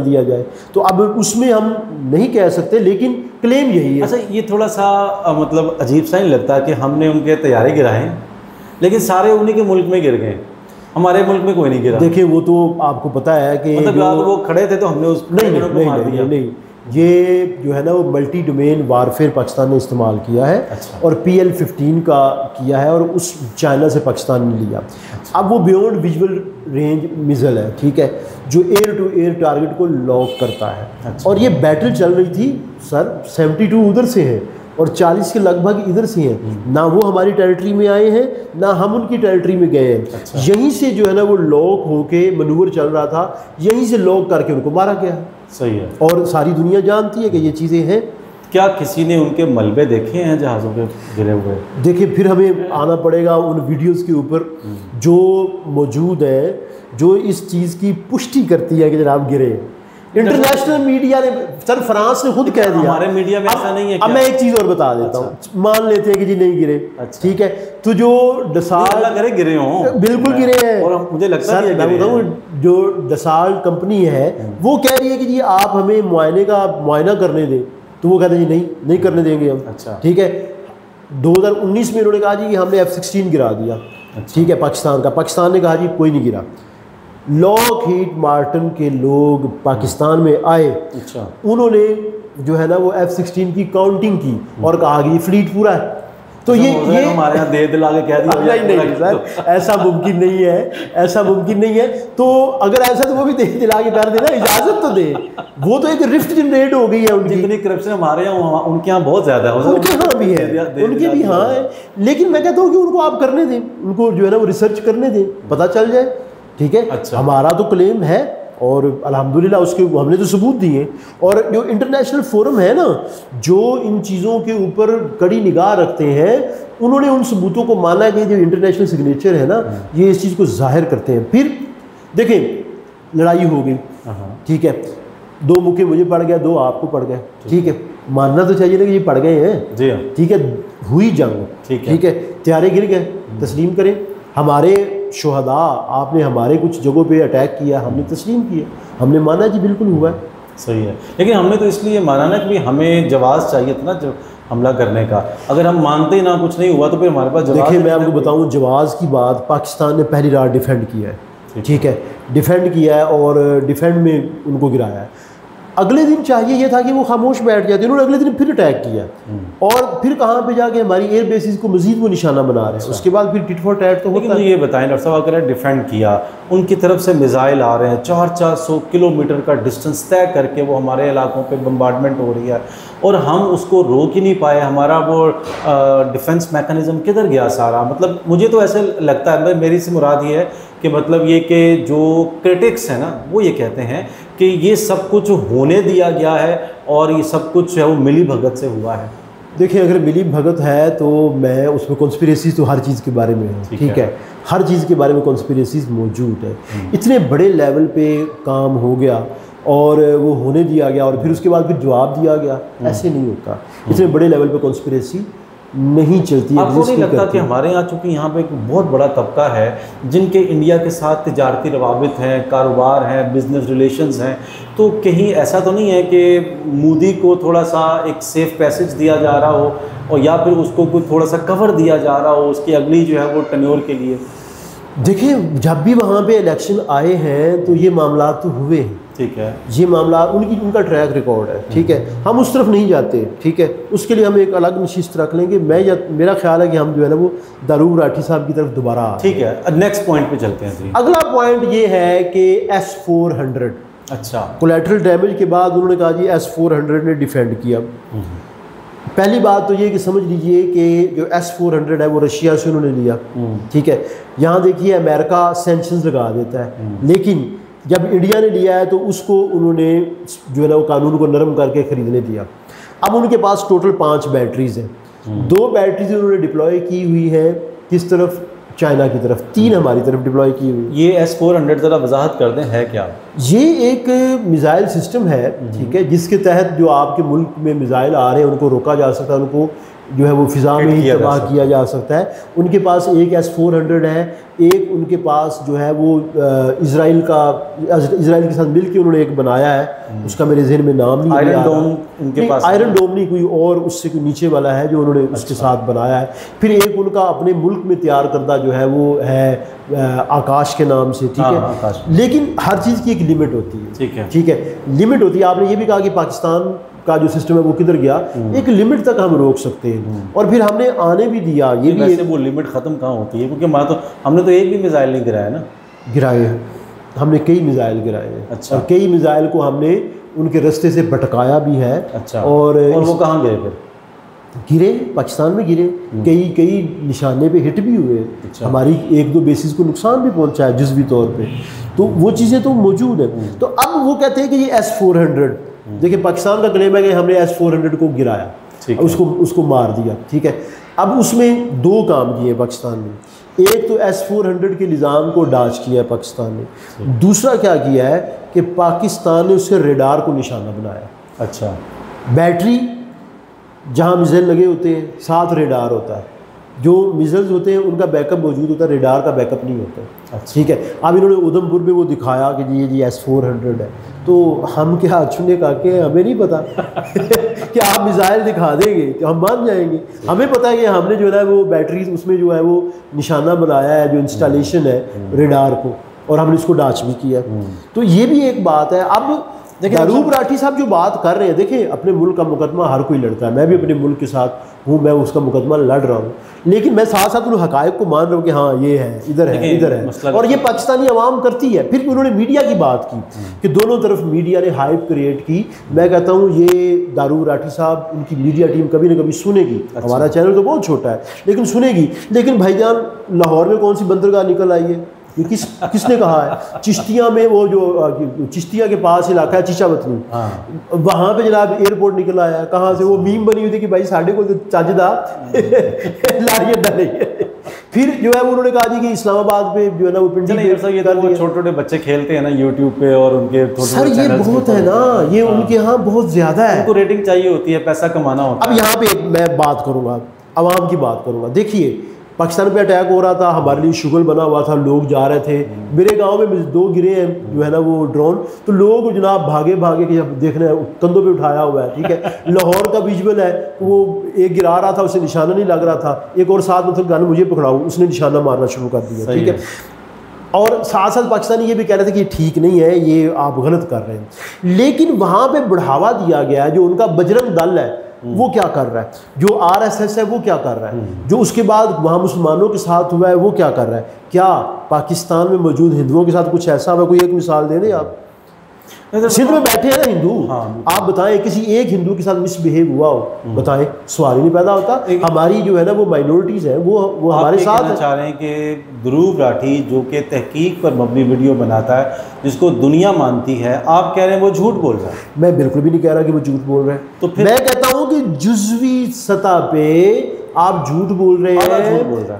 दिया जाए। तो अब उसमें हम नहीं कह सकते, लेकिन क्लेम यही है। अच्छा, ये थोड़ा सा मतलब अजीब सा नहीं लगता कि हमने उनके तैयारे गिराए लेकिन सारे उन्हीं के मुल्क में गिर गए, हमारे मुल्क में कोई नहीं गिरा? देखिए वो तो आपको पता है कि मतलब वो खड़े थे तो हमने उस नहीं, ये जो है ना वो मल्टी डोमेन वारफेयर पाकिस्तान ने इस्तेमाल किया है। अच्छा। और PL-15 का किया है और उस चाइना से पाकिस्तान ने लिया। अच्छा। अब वो बियॉन्ड विजुअल रेंज मिसाइल है, ठीक है, जो एयर टू एयर टारगेट को लॉक करता है। अच्छा। और ये बैटल चल रही थी सर, 72 उधर से है और 40 के लगभग इधर से हैं। ना वो हमारी टेरिटरी में आए हैं, ना हम उनकी टेरिटरी में गए हैं। अच्छा। यहीं से जो है ना वो लॉक होके मनूवर चल रहा था, यहीं से लॉक करके उनको मारा गया। सही है। और सारी दुनिया जानती है कि ये चीज़ें हैं। क्या किसी ने उनके मलबे देखे हैं जहाज़ों के गिरे हुए? देखिए फिर हमें आना पड़ेगा उन वीडियोस के ऊपर जो मौजूद है, जो इस चीज़ की पुष्टि करती है कि जनाब गिरे। इंटरनेशनल मीडिया ने, सर फ्रांस ने खुद कह दिया। हमारे मीडिया में ऐसा नहीं है। अब मैं एक चीज़ और बता देता हूँ। मान लेते हैं कि जी नहीं गिरे। अच्छा। ठीक है, तो जो डसाल्ट करे गिरे हों, बिल्कुल गिरे हैं। और मुझे लगता है जो डसाल्ट कंपनी है वो कह रही है कि जी आप हमें मुआयना करने दें, तो वो कहते हैं जी नहीं करने देंगे हम। अच्छा। ठीक है। 2019 में उन्होंने कहा जी कि हमने F-16 गिरा दिया। अच्छा। ठीक है, पाकिस्तान ने कहा जी कोई नहीं गिरा। लॉकहीड मार्टिन के लोग पाकिस्तान में आए। अच्छा। उन्होंने जो है ना वो F-16 की काउंटिंग की और कहा कि फ्लीट पूरा है। तो ये हमारे यहाँ दे दिला के कह दिया नहीं सर, ऐसा मुमकिन नहीं है, ऐसा मुमकिन नहीं है। तो अगर ऐसा तो वो भी दे दिला के कर देना, इजाजत तो दे। वो तो एक रिफ्ट जनरेट हो गई है उनकी। जितनी करप्शन हमारे यहाँ उनके यहाँ बहुत ज्यादा है। उनके यहाँ भी है, उनके भी हाँ है। लेकिन मैं कहता हूँ कि उनको आप करने दें, उनको जो है ना वो रिसर्च करने दें, पता चल जाए। ठीक है। अच्छा। हमारा तो क्लेम है और अल्हम्दुलिल्लाह उसके हमने तो सबूत दिए। और जो इंटरनेशनल फोरम है ना, जो इन चीज़ों के ऊपर कड़ी निगाह रखते हैं, उन्होंने उन सबूतों को माना कि जो इंटरनेशनल सिग्नेचर है ना, ये इस चीज़ को जाहिर करते हैं। फिर देखें लड़ाई हो गई, ठीक है, 2 मुक्के मुझे पड़ गया, 2 आपको पड़ गए। ठीक है, मानना तो चाहिए ना कि ये पड़ गए हैं जी। ठीक है, हुई जंग, ठीक है, त्यारे गिर गए, तस्लीम करें। हमारे शुहदा, आपने हमारे कुछ जगहों पे अटैक किया, हमने तस्लीम किया, हमने माना जी बिल्कुल हुआ है। सही है। लेकिन हमने तो इसलिए माना ना कि हमें जवाब चाहिए था ना जो हमला करने का। अगर हम मानते ना कुछ नहीं हुआ तो फिर हमारे पास जवाब। देखिए मैं आपको बताऊं, जवाब की बात पाकिस्तान ने पहली रात डिफेंड किया है। ठीक है, डिफेंड किया है और डिफेंड में उनको गिराया है। अगले दिन चाहिए ये था कि वो खामोश बैठ जाते, उन्होंने अगले दिन फिर अटैक किया और फिर कहाँ पे जाके हमारी एयर बेसिस को मजीद वो निशाना बना रहे हैं। उसके बाद फिर टिट फॉर टैट तो होता है। ये बताएं डॉक्टर साहब, अगर डिफेंड किया, उनकी तरफ से मिसाइल आ रहे हैं, 400 किलोमीटर का डिस्टेंस तय करके वो हमारे इलाकों पे बम्बार्डमेंट हो रही है और हम उसको रोक ही नहीं पाए, हमारा वो डिफेंस मैकेनिज्म किधर गया सारा? मतलब मुझे तो ऐसे लगता है, मेरी से मुराद ये है कि मतलब ये कि जो क्रिटिक्स है ना वो ये कहते हैं कि ये सब कुछ होने दिया गया है और ये सब कुछ है वो मिली भगत से हुआ है। देखिए अगर मिली भगत है तो मैं उसमें कॉन्स्पिरेसीज तो हर चीज़ के बारे में है। ठीक है, हर चीज़ के बारे में कॉन्स्पिरेसीज मौजूद है। इतने बड़े लेवल पे काम हो गया और वो होने दिया गया और फिर उसके बाद फिर जवाब दिया गया, ऐसे नहीं होता। इतने बड़े लेवल पे कॉन्स्पिरेसी नहीं चलती है। आपको नहीं लगता कि हमारे यहाँ चूँकि यहाँ पे एक बहुत बड़ा तबका है जिनके इंडिया के साथ तिजारती रवाबित हैं, कारोबार हैं, बिजनेस रिलेशंस हैं, तो कहीं ऐसा तो नहीं है कि मोदी को थोड़ा सा एक सेफ पैसेज दिया जा रहा हो और या फिर उसको कोई थोड़ा सा कवर दिया जा रहा हो उसकी अगली जो है वो टन्योर के लिए? देखिए जब भी वहाँ पे इलेक्शन आए हैं तो ये मामला तो हुए हैं। ठीक है, ये मामला उनका ट्रैक रिकॉर्ड है। ठीक है, हम उस तरफ नहीं जाते। ठीक है, उसके लिए हम एक अलग नशिस्त रख लेंगे। मेरा ख्याल है कि हम जो है ना वो दारूर राठी साहब की तरफ दोबारा। ठीक है, नेक्स्ट पॉइंट पे चलते हैं जी। अगला पॉइंट ये है कि S-400, अच्छा, कोलैटरल डैमेज के बाद उन्होंने कहा जी S-400 ने डिफेंड किया। पहली बात तो ये कि समझ लीजिए कि जो S-400 है वो रशिया से उन्होंने लिया। ठीक है, यहाँ देखिए अमेरिका सैंक्शंस लगा देता है, लेकिन जब इंडिया ने लिया है तो उसको उन्होंने जो है ना वो कानून को नरम करके ख़रीदने दिया। अब उनके पास टोटल 5 बैटरीज़ हैं। 2 बैटरीज उन्होंने डिप्लॉय की हुई है किस तरफ? चाइना की तरफ, 3 हमारी तरफ डिप्लॉय की हुई। ये S-400 ज़रा वजाहत कर दें, है क्या? ये एक मिसाइल सिस्टम है, ठीक है, जिसके तहत जो आपके मुल्क में मिसाइल आ रहे हैं उनको रोका जा सकता है, उनको जो है वो फ़िज़ा में ही तबाह किया जा सकता है। उनके पास एक S-400 है, एक उनके पास जो है वो इजराइल के साथ मिल के उन्होंने एक बनाया है, उसका मेरे जहन में नाम नहीं, आयरन डोम उनके पास, आयरन डोम नहीं, कोई और उससे कोई नीचे वाला है जो उन्होंने उसके साथ बनाया है। फिर एक उनका अपने मुल्क में तैयार करदा जो है वो है आकाश के नाम से, ठीक है। लेकिन हर चीज़ की एक लिमिट होती है, ठीक है, लिमिट होती है। आपने ये भी कहा कि पाकिस्तान का जो सिस्टम है वो किधर गया, एक लिमिट तक हम रोक सकते हैं, और फिर हमने आने भी दिया। ये भी वैसे वो लिमिट ख़त्म कहाँ होती है, क्योंकि हमने तो एक भी मिसाइल नहीं गिराया ना। गिराए हैं हमने, कई मिसाइल गिराए हैं। अच्छा। और कई मिसाइल को हमने उनके रास्ते से भटकाया भी है। अच्छा। और वो कहाँ गए फिर? गिरे, पाकिस्तान में गिरे, कई निशाने पे हिट भी हुए। अच्छा। हमारी 1-2 बेसिस को नुकसान भी पहुंचा है जुज़वी तौर पे, तो वो चीज़ें तो मौजूद हैं। तो अब वो कहते हैं कि ये S-400, देखिए पाकिस्तान का क्लेम है कि हमने S-400 को गिराया, उसको मार दिया, ठीक है। अब उसमें 2 काम किए पाकिस्तान ने, एक तो S-400 के निज़ाम को डाच किया है पाकिस्तान ने, दूसरा क्या किया है कि पाकिस्तान ने उसके रेडार को निशाना बनाया। अच्छा। बैटरी जहाँ मिसाइल लगे होते हैं साथ रेडार होता है, जो मिसाइल्स होते हैं उनका बैकअप मौजूद होता है, रेडार का बैकअप नहीं होता। अच्छा। ठीक है। अब इन्होंने उधमपुर में वो दिखाया कि जी S-400 है, तो हम क्या चुने का के हमें नहीं पता कि आप मिसाइल दिखा देंगे तो हम मान जाएंगे। हमें पता है कि हमने जो है वो बैटरी उसमें जो है वो निशाना बनाया है, जो इंस्टॉलेशन है रेडार को, और हमने इसको डाच भी किया। तो ये भी एक बात है। अब दारूब राठी साहब जो बात कर रहे हैं, देखिए अपने मुल्क का मुकदमा हर कोई लड़ता है, मैं भी अपने मुल्क के साथ हूँ, मैं उसका मुकदमा लड़ रहा हूँ, लेकिन मैं साथ साथ उन हकायक को मान रहा हूँ कि हाँ ये है, इधर है, और ये पाकिस्तानी अवाम करती है। फिर उन्होंने मीडिया की बात की कि दोनों तरफ मीडिया ने हाइप क्रिएट की। मैं कहता हूँ ये दारूब राठी साहब, उनकी मीडिया टीम कभी ना कभी सुनेगी। अच्छा। हमारा चैनल तो बहुत छोटा है लेकिन सुनेगी। लेकिन भाईजान लाहौर में कौन सी बंदरगाह निकल आई है, ये किसने कहा है? चिश्तिया में वो जो चिश्तिया के पास इलाका है चिशावतनी, वहाँ पे जनाब एयरपोर्ट निकल आया है। कहाँ से? वो मीम बनी हुई थी कि भाई साढ़े को तो चजदा लारियाँ डाली है। फिर जो है उन्होंने कहा जी कि इस्लामाबाद पे जो है ना वो पिंडी ये तो छोटे-छोटे बच्चे खेलते हैं ना यूट्यूब पे, और उनके सर ये बहुत है ना, ये उनके यहाँ बहुत ज़्यादा है, उनको रेटिंग चाहिए होती है, पैसा कमाना होता है। अब यहाँ पे मैं बात करूँगा, अवाम की बात करूँगा। देखिए पाकिस्तान पे अटैक हो रहा था, हमारे लिए शुगल बना हुआ था, लोग जा रहे थे। मेरे गांव में 2 गिरे हैं जो है ना वो ड्रोन, तो लोग जनाब भागे कि जब देख रहे हैं कंधों पे उठाया हुआ है, ठीक है। लाहौर का विजुअल है, वो एक गिरा रहा था, उसे निशाना नहीं लग रहा था, एक और साथ मतलब गाना मुझे पकड़ाओ, उसने निशाना मारना शुरू कर दिया, ठीक है। और साथ साथ पाकिस्तानी ये भी कह रहे थे कि ठीक नहीं है, ये आप गलत कर रहे हैं। लेकिन वहाँ पे बढ़ावा दिया गया है, जो उनका बजरंग दल है वो क्या कर रहा है, जो RSS है वो क्या कर रहा है, जो उसके बाद वहाँ मुसलमानों के साथ हुआ है वो क्या कर रहा है। क्या पाकिस्तान में मौजूद हिंदुओं के साथ कुछ ऐसा हुआ? कोई एक मिसाल दे दें आप। सिंध में बैठे हैं ना हिंदू, आप बताएं किसी एक हिंदू के साथ मिसबिहेव हुआ हो, बताएं, सवाल ही नहीं पैदा होता। हमारी जो है ना वो माइनॉरिटीज़ हैं, वो हमारे साथ चाह रहे हैं कि ध्रुव राठी जो कि तहकीक पर मबनी वीडियो बनाता है, जिसको दुनिया मानती है, आप कह रहे हैं वो झूठ बोल रहा है? मैं बिल्कुल भी नहीं कह रहा कि वो झूठ बोल रहे हैं। तो फिर मैं कहता हूँ कि जुज़वी सतह पे आप झूठ बोल रहे हैं,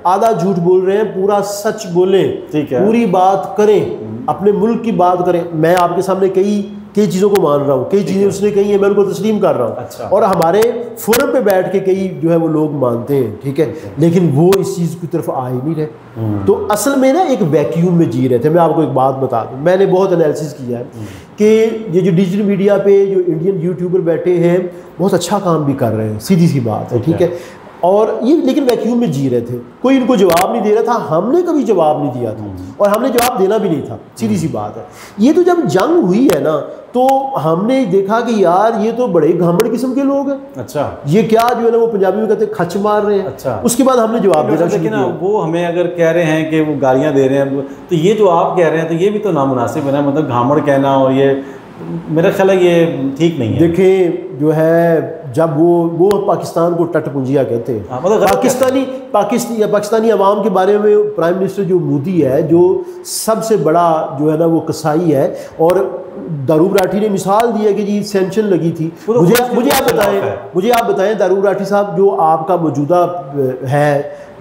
आधा झूठ बोल रहे हैं, पूरा सच बोलें, ठीक है, पूरी बात करें, अपने मुल्क की बात करें। मैं आपके सामने कई चीज़ों को मान रहा हूँ, कई चीज़ें उसने कही है, मैं उनको तस्लीम कर रहा हूँ। अच्छा। और हमारे फोरम पे बैठ के कई जो है वो लोग मानते हैं, ठीक है, लेकिन वो इस चीज़ की तरफ आ ही नहीं रहे। तो असल में ना एक वैक्यूम में जी रहे थे। मैं आपको एक बात बता दूँ, मैंने बहुत एनालिसिस किया है कि ये जो डिजिटल मीडिया पे जो इंडियन यूट्यूबर बैठे हैं बहुत अच्छा काम भी कर रहे हैं, सीधी सी बात है, ठीक है, और ये लेकिन वैक्यूम में जी रहे थे, कोई इनको जवाब नहीं दे रहा था, हमने कभी जवाब नहीं दिया था और हमने जवाब देना भी नहीं था, सीधी सी बात है। ये तो जब जंग हुई है ना तो हमने देखा कि यार ये तो बड़े घामड़ किस्म के लोग हैं। अच्छा। ये क्या जो है ना वो पंजाबी में कहते हैं खच मार रहे हैं। अच्छा। उसके बाद हमने जवाब देना शुरू किया। वो हमें अगर कह रहे हैं कि वो गालियाँ दे रहे हैं, तो ये जो आप कह रहे हैं तो ये भी तो नामुनासिब है ना, मतलब घामड़ कहना, और ये मेरा ख्याल है ये ठीक नहीं है। देखिए जो है जब वो पाकिस्तान को टटपुंजिया कहते हैं। पाकिस्तानी अवाम के बारे में प्राइम मिनिस्टर जो मोदी है, जो सबसे बड़ा जो है ना वो कसाई है, और दारूब राठी ने मिसाल दी है कि जी सेंक्शन लगी थी। मुझे आप बताएं दारूब राठी साहब, जो आपका मौजूदा है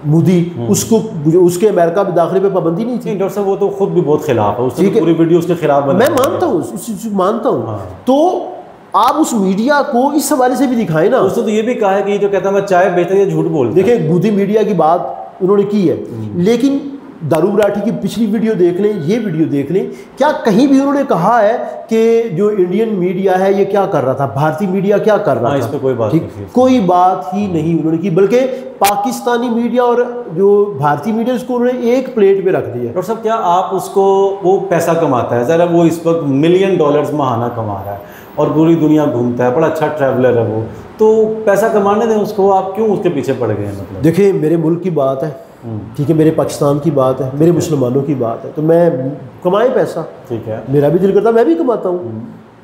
मोदी, उसके अमेरिका में दाखिले पे पाबंदी नहीं थी। डॉक्टर साहब वो तो खुद भी बहुत खिलाफ है, उसने पूरी वीडियो उसके खिलाफ मैं मानता हूँ। तो आप उस मीडिया को इस हवाले से भी दिखाएं ना। उसने तो ये भी कहा है कि जो कहता है मैं चाय बेचता हूं, झूठ बोलता है। देखिए मोदी मीडिया की बात उन्होंने की है, लेकिन दारूब राठी की पिछली वीडियो देख लें, ये वीडियो देख लें, क्या कहीं भी उन्होंने कहा है कि जो इंडियन मीडिया है ये क्या कर रहा था, भारतीय मीडिया क्या कर रहा था? इस पे कोई बात नहीं, कोई बात ही नहीं उन्होंने की, बल्कि पाकिस्तानी मीडिया और जो भारतीय मीडिया उसको उन्होंने एक प्लेट पे रख दिया। डॉक्टर साहब क्या आप उसको, वो पैसा कमाता है ज़रा, वो इस वक्त $1 मिलियन महाना कमा रहा है और पूरी दुनिया घूमता है, बड़ा अच्छा ट्रैवलर है वो, तो पैसा कमाने दें उसको, आप क्यों उसके पीछे पड़ गए हैं? मतलब देखिए मेरे मुल्क की बात है, ठीक है, मेरे पाकिस्तान की बात है, मेरे मुसलमानों की बात है, तो मैं कमाए पैसा, ठीक है, मेरा भी दिल करता मैं भी कमाता हूँ।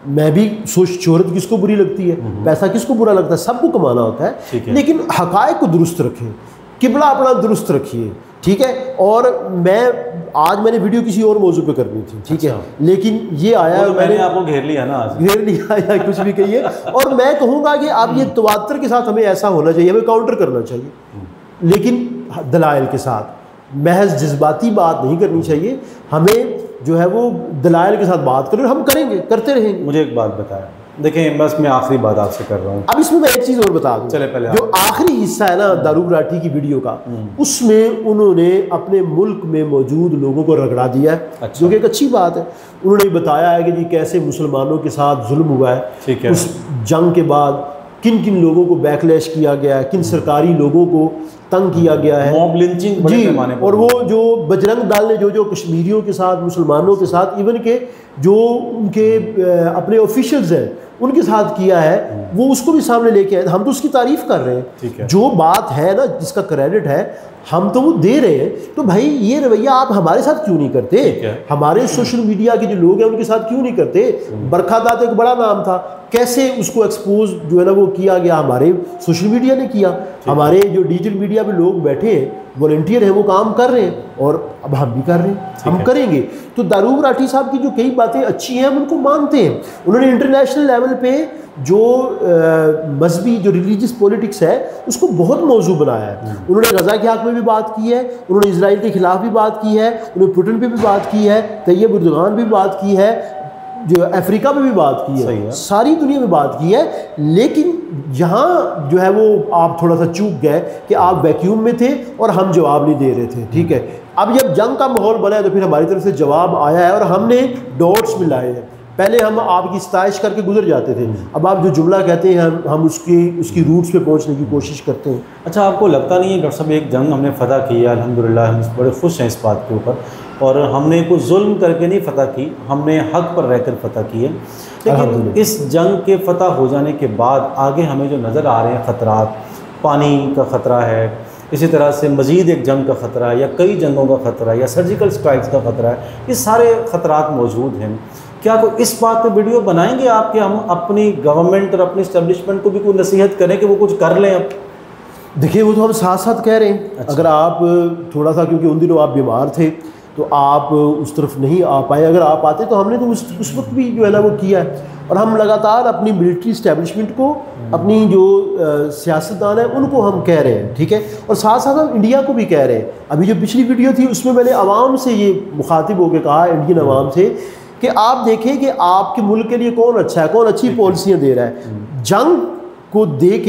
मैं भी शोहरत किसको बुरी लगती है, पैसा किसको बुरा लगता है, सबको कमाना होता है, लेकिन हकायक को दुरुस्त रखें, किबला अपना दुरुस्त रखिए, ठीक है। और मैंने वीडियो किसी और मौजू पे करनी थी, ठीक है, लेकिन ये आया तो मैंने आपको घेर लिया ना, घेर लिया या कुछ भी कहिए। और मैं कहूँगा कि आप ये तवातर के साथ हमें ऐसा होना चाहिए, हमें काउंटर करना चाहिए, लेकिन दलाइल के साथ, महज जज्बाती बात नहीं करनी चाहिए, हमें जो है वो दलाइल के साथ बात करें, हम करेंगे, करते रहेंगे। मुझे एक बात बताएं, देखिए बस मैं आखिरी बात आपसे कर रहा हूँ, अब इसमें मैं एक चीज़ और बता दूँ। चले पहले जो आखिरी हिस्सा है ना दारूब राठी की वीडियो का, उसमें उन्होंने अपने मुल्क में मौजूद लोगों को रगड़ा दिया है, जो कि एक अच्छी बात है। उन्होंने बताया है कि जी कैसे मुसलमानों के साथ जुल्म हुआ है, ठीक है, उस जंग के बाद किन किन लोगों को बैकलैश किया गया है, किन सरकारी लोगों को तंग किया गया है, मॉब लिंचिंग बड़े पैमाने पर। और वो जो बजरंग दल ने जो कश्मीरियों के साथ, मुसलमानों के साथ, इवन के जो उनके अपने ऑफिशियल्स हैं उनके साथ किया है, वो उसको भी सामने लेके आए। हम तो उसकी तारीफ कर रहे हैं, जो बात है ना जिसका क्रेडिट है हम तो वो दे रहे हैं। तो भाई ये रवैया आप हमारे साथ क्यों नहीं करते, हमारे सोशल मीडिया के जो लोग हैं उनके साथ क्यों नहीं करते? बरखा दाद एक बड़ा नाम था, कैसे उसको एक्सपोज जो है ना वो किया गया, हमारे सोशल मीडिया ने किया, हमारे जो डिजिटल मीडिया में लोग बैठे हैं, वॉलंटियर हैं, वो काम कर रहे हैं, और अब हम भी कर रहे हैं, हम करेंगे। तो दारूब राठी साहब की जो कई बातें अच्छी हैं हम उनको मानते हैं। उन्होंने इंटरनेशनल लेवल पे जो मजहबी जो रिलीजियस पॉलिटिक्स है उसको बहुत मौजू बनाया है। उन्होंने गजा के हक़ में भी बात की है, उन्होंने इजराइल के खिलाफ भी बात की है, उन्होंने पुतिन पे भी बात की है, तैयब एर्दोगान भी बात की है, जो अफ्रीका में भी बात की है, सारी दुनिया में बात की है। लेकिन यहाँ जो है वो आप थोड़ा सा चूक गए कि आप वैक्यूम में थे और हम जवाब नहीं दे रहे थे, ठीक है। अब जब जंग का माहौल बना है तो फिर हमारी तरफ से जवाब आया है और हमने डॉट्स मिलाए हैं। पहले हम आपकी सताइश करके गुजर जाते थे, अब आप जो जुमला कहते हैं हम उसकी रूट्स पे पहुंचने की कोशिश करते हैं। अच्छा, आपको लगता नहीं है डॉक्टर साहब एक जंग हमने फ़तह की है, अल्हम्दुलिल्लाह हम बड़े खुश हैं इस बात के ऊपर, और हमने कुछ जुल्म करके नहीं फ़तह की, हमने हक़ पर रहकर फ़तह की है। लेकिन इस जंग के फ़तह हो जाने के बाद आगे हमें जो नज़र आ रहे हैं ख़तरात, पानी का ख़तरा है, इसी तरह से मज़ीद एक जंग का ख़तरा है, या कई जंगों का ख़तरा है, या सर्जिकल स्ट्राइक्स का ख़तरा है, ये सारे ख़तरात मौजूद हैं। क्या कोई इस बात पे वीडियो बनाएंगे आप कि हम अपनी गवर्नमेंट और अपनी इस्टेब्लिशमेंट को भी कोई नसीहत करें कि वो कुछ कर लें? अब देखिए वो तो हम साथ साथ कह रहे हैं। अच्छा। अगर आप थोड़ा सा, क्योंकि उन दिनों आप बीमार थे तो आप उस तरफ नहीं आ पाए, अगर आप आते तो हमने तो उस वक्त भी जो है ना वो किया है। और हम लगातार अपनी मिलिट्री इस्टेब्लिशमेंट को, अपनी जो सियासतदान है उनको हम कह रहे हैं, ठीक है, और साथ साथ हम इंडिया को भी कह रहे हैं। अभी जो पिछली वीडियो थी उसमें मैंने आवाम से ये मुखातिब होकर कहा, इंडियन आवाम से, कि आप देखें कि आपके मुल्क के लिए कौन अच्छा है, कौन अच्छी पॉलिसियाँ दे रहा है। जंग को देख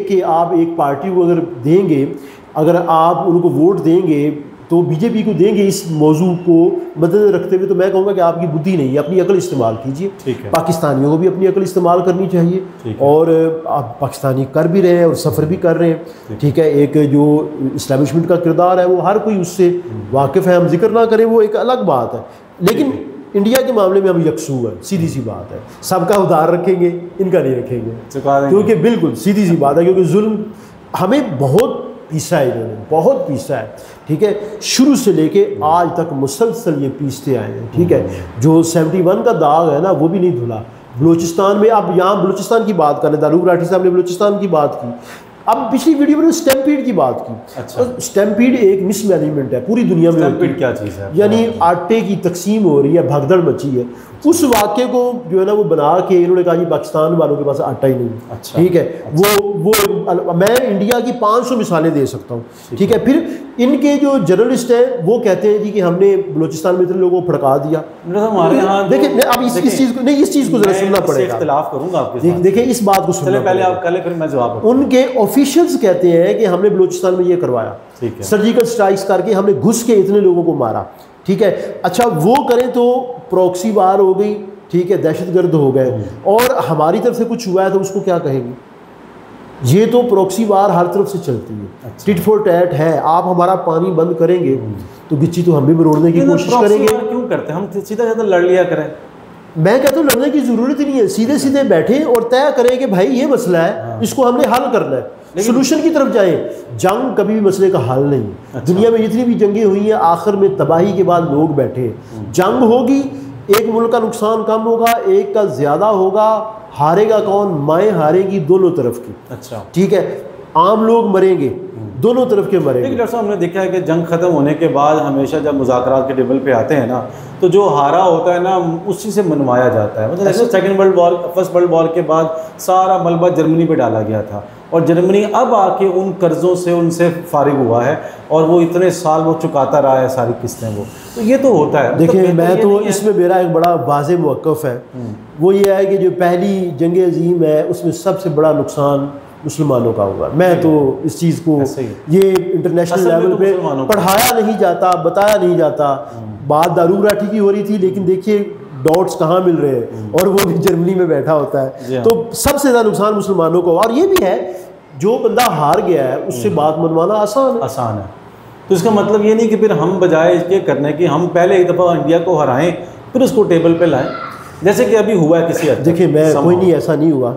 के आप एक पार्टी को अगर देंगे, अगर आप उनको वोट देंगे तो बीजेपी को देंगे इस मौजू को मद्देनजर रखते हुए, तो मैं कहूँगा कि आपकी बुद्धि नहीं है, अपनी अकल इस्तेमाल कीजिए। पाकिस्तानियों को भी अपनी अकल इस्तेमाल करनी चाहिए, और आप पाकिस्तानी कर भी रहे हैं और सफ़र भी कर रहे हैं, ठीक है। एक जो इस्टेब्लिशमेंट का किरदार है वो हर कोई उससे वाकिफ़ है, हम जिक्र ना करें वो एक अलग बात है, लेकिन इंडिया के मामले में हम यकसू है, सीधी सी बात है। सबका उधार रखेंगे, इनका नहीं रखेंगे, क्योंकि बिल्कुल सीधी सी बात है, क्योंकि जुल्म हमें बहुत पीसा है, इन्होंने बहुत पीसा है, ठीक है, शुरू से लेके आज तक मुसलसल ये पीसते आए हैं, ठीक है। जो 71 का दाग है ना वो भी नहीं धुला, बलूचिस्तान में, अब यहाँ बलूचिस्तान की बात करें, दारूक राठी साहब ने बलूचिस्तान की बात की। अब पिछली वीडियो में स्टैम्पीड की बात की। अच्छा। तो स्टैम्पीड एक मिसमैनेजमेंट है पूरी दुनिया में। स्टैम्पीड क्या चीज़ है? यानी आटे की तकसीम हो रही है, भगदड़ मची है। उस वाक्य को जो है ना वो बना के इन्होंने कहा जी पाकिस्तान वालों के पास आटा ही नहीं। अच्छा। ठीक है। अच्छा। वो मैं इंडिया की 500 मिसालें दे सकता हूँ। ठीक है। फिर इनके जो जर्नलिस्ट हैं वो कहते हैं जी कि हमने बलूचिस्तान में इतने लोगों को भड़का दिया। हमारे यहाँ देखिए अब इस चीज़ को नहीं, इस चीज़ को जरा सुनना पड़ेगा। इख्तिलाफ करूँगा आपके साथ। देखिए इस बात को सुनना पहले आप कल, फिर मैं जवाब। उनके ऑफिशियल्स कहते हैं कि हमने बलूचिस्तान में ये करवाया, सर्जिकल स्ट्राइक्स करके हमने घुस के इतने लोगों को मारा। ठीक है। अच्छा वो करें तो प्रॉक्सी वार हो गई। ठीक है। दहशतगर्द हो गए। और हमारी तरफ से कुछ हुआ है तो उसको क्या कहेंगे? ये तो प्रॉक्सी वार हर तरफ से चलती है। अच्छा। टिट फॉर टैट है। आप हमारा पानी बंद करेंगे तो गिच्ची तो हम भी मरोड़ने की कोशिश करेंगे। क्यों करते हैं? हम सीधा सीधा लड़ लिया करें। मैं कहता हूँ लड़ने की जरूरत ही नहीं है। सीधे सीधे बैठे और तय करें कि भाई ये मसला है, इसको हमने हल करना है, सोल्यूशन की तरफ जाएं। जंग कभी भी मसले का हल नहीं। अच्छा। दुनिया में जितनी भी जंगें हुई हैं आखिर में तबाही के बाद लोग बैठे। जंग होगी, एक मुल्क का नुकसान कम होगा, एक का ज़्यादा होगा। हारेगा कौन? माएँ हारेगी दोनों तरफ की। अच्छा। ठीक है। आम लोग मरेंगे, दोनों तरफ के मरेंगे। लेकिन डॉक्टर साहब हमने देखा है कि जंग खत्म होने के बाद हमेशा जब मुज़ाकरात के टेबल पे आते हैं ना तो जो हारा होता है ना उसी से मनवाया जाता है। मतलब जैसे second world war, first world war के बाद सारा मलबा जर्मनी पे डाला गया था और जर्मनी अब आके उन कर्ज़ों से उनसे फारिग हुआ है और वो इतने साल वो चुकाता रहा है सारी किस्तें। वो तो ये तो होता है। देखिए मैं तो इसमें मेरा एक बड़ा वाज़ेह मौक़िफ़ है। वो ये है कि जो पहली जंग अज़ीम है उसमें सबसे बड़ा नुकसान मुसलमानों का हुआ। मैं तो इस चीज़ को ये इंटरनेशनल लेवल पे पढ़ाया नहीं जाता, बताया नहीं जाता। बात दारूक राठी की हो रही थी लेकिन देखिए डॉट्स कहाँ मिल रहे हैं और वो भी जर्मनी में बैठा होता है। तो सबसे ज़्यादा नुकसान मुसलमानों को। और ये भी है जो बंदा हार गया है उससे बात मनवाना आसान है। तो इसका मतलब ये नहीं कि फिर हम बजाय इसके करने की हम पहले एक दफ़ा इंडिया को हराएं फिर उसको टेबल पे लाएं, जैसे कि अभी हुआ है किसी हद तक। देखिए मैं कोई नहीं, ऐसा नहीं हुआ।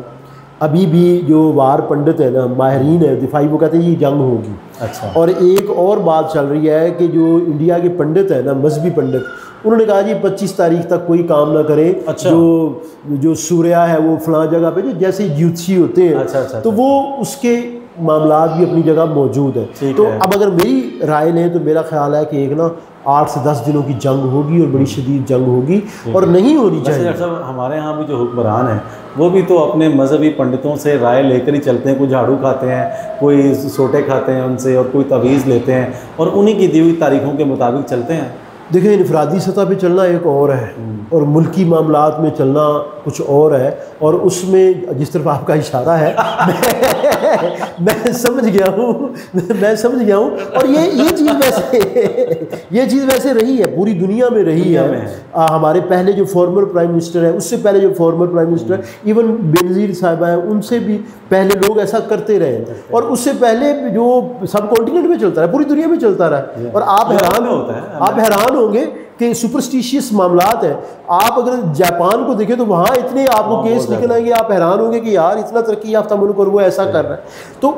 अभी भी जो वार पंडित है ना, माहिरीन है दिफाई, वो कहते हैं ये जंग होगी। अच्छा। और एक और बात चल रही है कि जो इंडिया के पंडित है ना, मजहबी पंडित, उन्होंने कहा जी 25 तारीख तक कोई काम ना करे। अच्छा। जो सूर्या है वो फलां जगह पे जो जैसे ज्योतिषी होते हैं। अच्छा। तो वो उसके मामलात भी अपनी जगह मौजूद है। तो अब अगर मेरी राय लें तो मेरा ख्याल है कि एक ना 8 से 10 दिनों की जंग होगी और बड़ी शदीद जंग होगी और नहीं होनी चाहिए। डॉक्टर साहब हमारे यहाँ भी जो हुक्मरान हैं वो भी तो अपने मजहबी पंडितों से राय लेकर ही चलते हैं। कोई झाड़ू खाते हैं, कोई सोटे खाते हैं उनसे और कोई तवीज़ लेते हैं और उन्हीं की दी हुई तारीखों के मुताबिक चलते हैं। देखिए इनफरादी सतह पे चलना एक और है और मुल्की मामलात में चलना कुछ और है। और उसमें जिस तरफ आपका इशारा है मैं समझ गया हूँ। और ये चीज़ वैसे रही है, पूरी दुनिया में रही है। हमारे पहले जो फॉर्मर प्राइम मिनिस्टर है, उससे पहले जो former prime minister, even Benazir साहिबा हैं, उनसे भी पहले लोग ऐसा करते रहे। और उससे पहले जो सब कॉन्टिनेंट में चलता रहा, पूरी दुनिया में चलता रहा। और आप हैरान होंगे कि सुपरस्टिशियस मामलात है। आप अगर जापान को देखें तो वहाँ इतने आपको केस निकल आएंगे, आप हैरान होंगे कि यार इतना तरक्की याफ्ता मुल्क और वो ऐसा कर रहा है। तो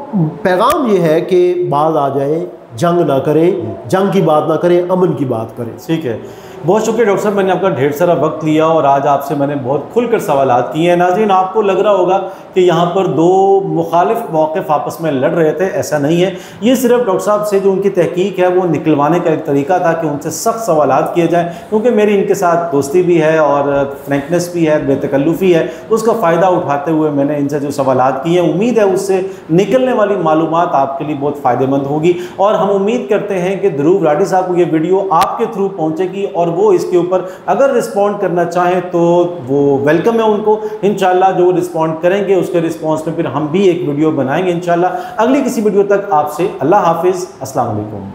पैगाम ये है कि बात आ जाए, जंग ना करें, जंग की बात ना करें, अमन की बात करें। ठीक है, बहुत शुक्रिया डॉक्टर साहब, मैंने आपका ढेर सारा वक्त लिया और आज आपसे मैंने बहुत खुलकर सवालात किए हैं। नाज़रीन आपको लग रहा होगा कि यहाँ पर दो मुखालिफ मौक़िफ़ आपस में लड़ रहे थे, ऐसा नहीं है। ये सिर्फ डॉक्टर साहब से जो उनकी तहकीक है वो निकलवाने का एक तरीका था कि उनसे सख्त सवालात किए जाएँ, क्योंकि मेरी इनके साथ दोस्ती भी है और फ्रैंकनेस भी है, बेतकल्लुफ़ी है। उसका फ़ायदा उठाते हुए मैंने इनसे जो सवालात किए हैं, उम्मीद है उससे निकलने वाली मालूमात आपके लिए बहुत फ़ायदेमंद होगी। और हम उम्मीद करते हैं कि ध्रुव राठी साहब को ये वीडियो आपके थ्रू पहुँचेगी और वो इसके ऊपर अगर रिस्पॉन्ड करना चाहें तो वो वेलकम है उनको। इंशाल्लाह जो रिस्पॉन्ड करेंगे उसके रिस्पॉन्स में फिर हम भी एक वीडियो बनाएंगे इंशाल्लाह। अगली किसी वीडियो तक आपसे अल्लाह हाफिज़, अस्सलाम वालेकुम।